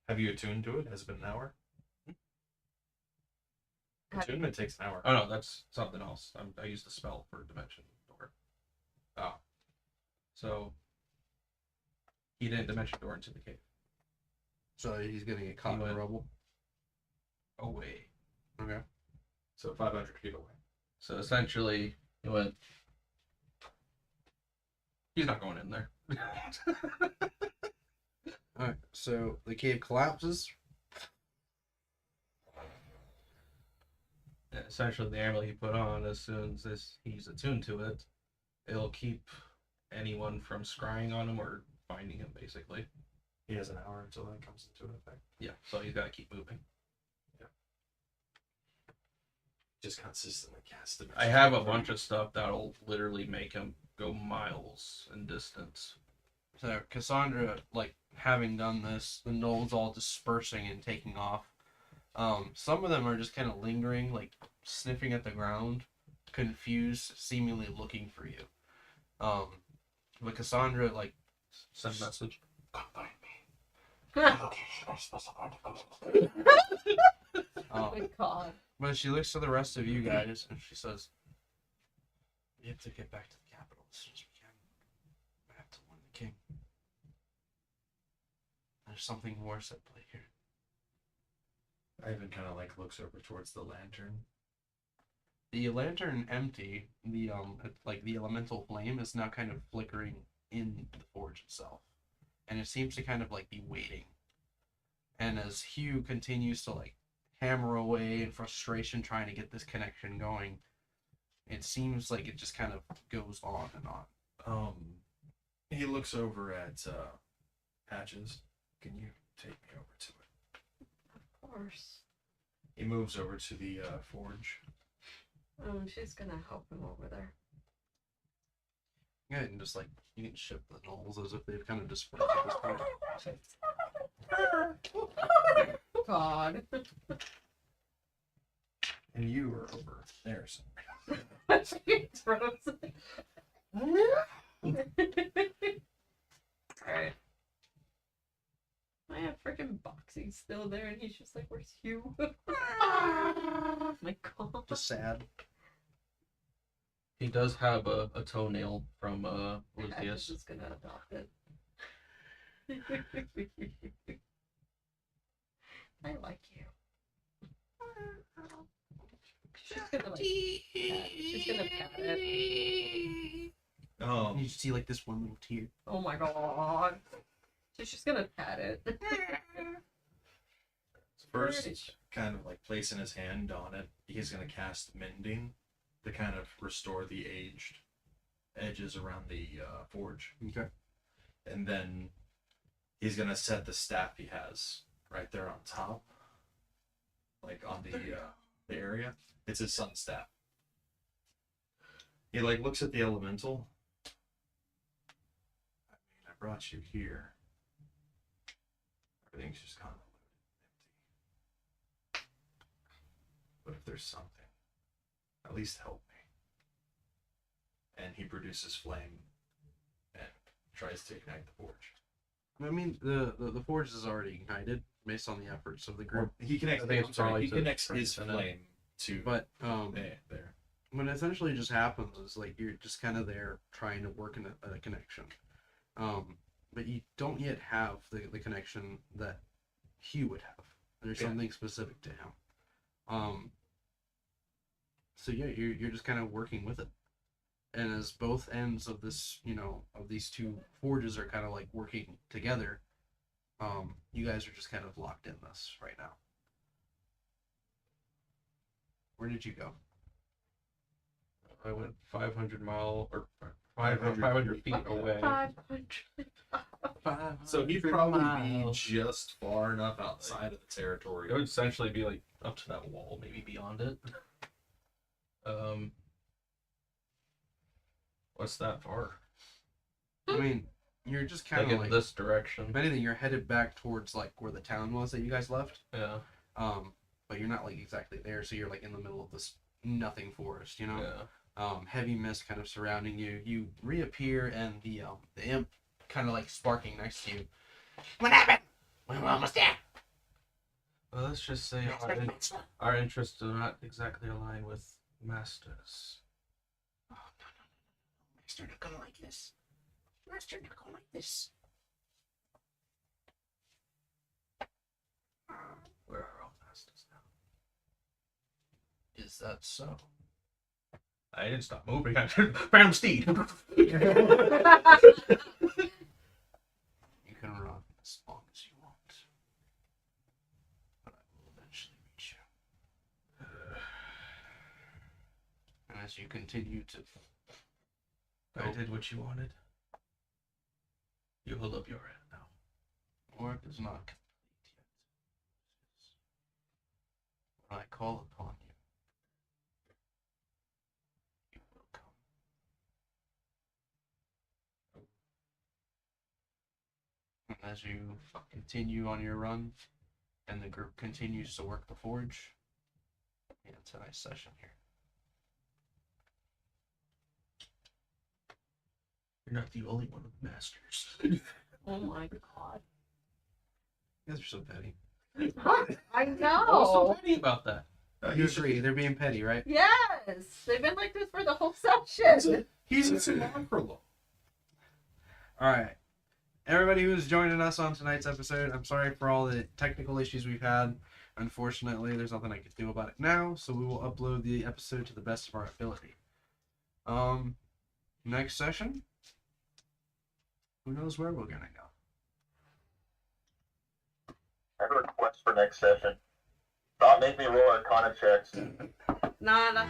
Have you attuned to it? Has it been an hour? Have- Attunement takes an hour. Oh no, that's something else. I used a spell for dimension door. Oh. So, he didn't dimension door into the cave. So he's gonna get caught in the went- rubble. Away. Okay. So 500 feet away. So essentially, he went. He's not going in there. Alright, so the cave collapses. Essentially, the amulet he put on, as soon as he's attuned to it, it'll keep anyone from scrying on him or finding him, basically. He has an hour until that comes into effect. Yeah, so he's got to keep moving. Just consistently cast it. I have a bunch of stuff that'll literally make him go miles in distance. So Cassandra, like, having done this, the gnolls all dispersing and taking off. Some of them are just kind of lingering, like sniffing at the ground, confused, seemingly looking for you. But Cassandra, like, Send message. come find me. Oh my God. But she looks to the rest of you guys and she says, "We have to get back to the capital as soon as we can. We have to warn the king. There's something worse at play here." Ivan kind of like looks over towards the lantern. The lantern empty, the like the elemental flame is now kind of flickering in the forge itself. And it seems to kind of like be waiting. And as Hugh continues to like hammer away in frustration trying to get this connection going, it seems like it just kind of goes on and on. He looks over at Patches. Can you take me over to it? course. He moves over to the forge. She's gonna help him over there. Yeah, and just like you can ship the gnolls as if they've kind of dispersed at this point. God. And you are over there somewhere. Alright. I have freaking Boxy still there, and he's just like, "Where's Hugh?" My God. Just sad. He does have a toenail from I'm Lucius. just gonna adopt it. I like you. She's gonna like, she's gonna pat it. Oh, You see like this one little tear. Oh my God. She's just gonna pat it. first, kind of like placing his hand on it, he's gonna cast Mending to kind of restore the aged edges around the forge. Okay. And then he's gonna set the staff he has right there on top, like on the area. It's his sun staff. He like looks at the elemental. I mean, I brought you here. Everything's just kind of empty. But if there's something, at least help me. And he produces flame and tries to ignite the forge. I mean, the forge is already ignited based on the efforts of the group. Or he connects. I think it's I'm sorry, probably he to connects his strengthen it. flame to But there. what essentially just happens is like you're just kind of there trying to work in a connection, but you don't yet have the connection that Hugh would have. There's Yeah. something specific to him. So yeah, you're just kind of working with it, and as both ends of this, of these two forges are kind of like working together, you guys are just kind of locked in this right now. Where did you go? I went 500 feet away. 500. So he'd probably be just far enough outside of the territory. It would essentially be like up to that wall, maybe beyond it. What's that far? I mean, you're just kind Like of in like, this direction. if anything, you're headed back towards like where the town was that you guys left. Yeah. But you're not like exactly there, so you're like in the middle of this nothing forest, Yeah. Heavy mist kind of surrounding you. You reappear, and the imp kind of like sparking next to you. What happened? We're almost there. Well, let's just say our interests do not exactly align with Master's. Oh, no. Master not gonna like this. Master not gonna like this. Where are all Masters now? Is that so? I didn't stop moving. I found Steed. You can run as long as you want, but I will eventually reach you. And as you continue to I did what you wanted. You hold up your end now. work is not complete yet. When I call upon you, you will come. And as you continue on your run, and the group continues to work the forge, yeah, tonight's session here. You're not the only one with Masters. Oh my God. You guys are so petty. I What's know. so funny about that? You agree, they're being petty, right? Yes, they've been like this for the whole session. He's a Simacrolo. Alright. Everybody who's joining us on tonight's episode, I'm sorry for all the technical issues we've had. Unfortunately, there's nothing I can do about it now, so we will upload the episode to the best of our ability. Next session, who knows where we're gonna go. I have a request for next session. Stop making me roll Arcana checks. Nada.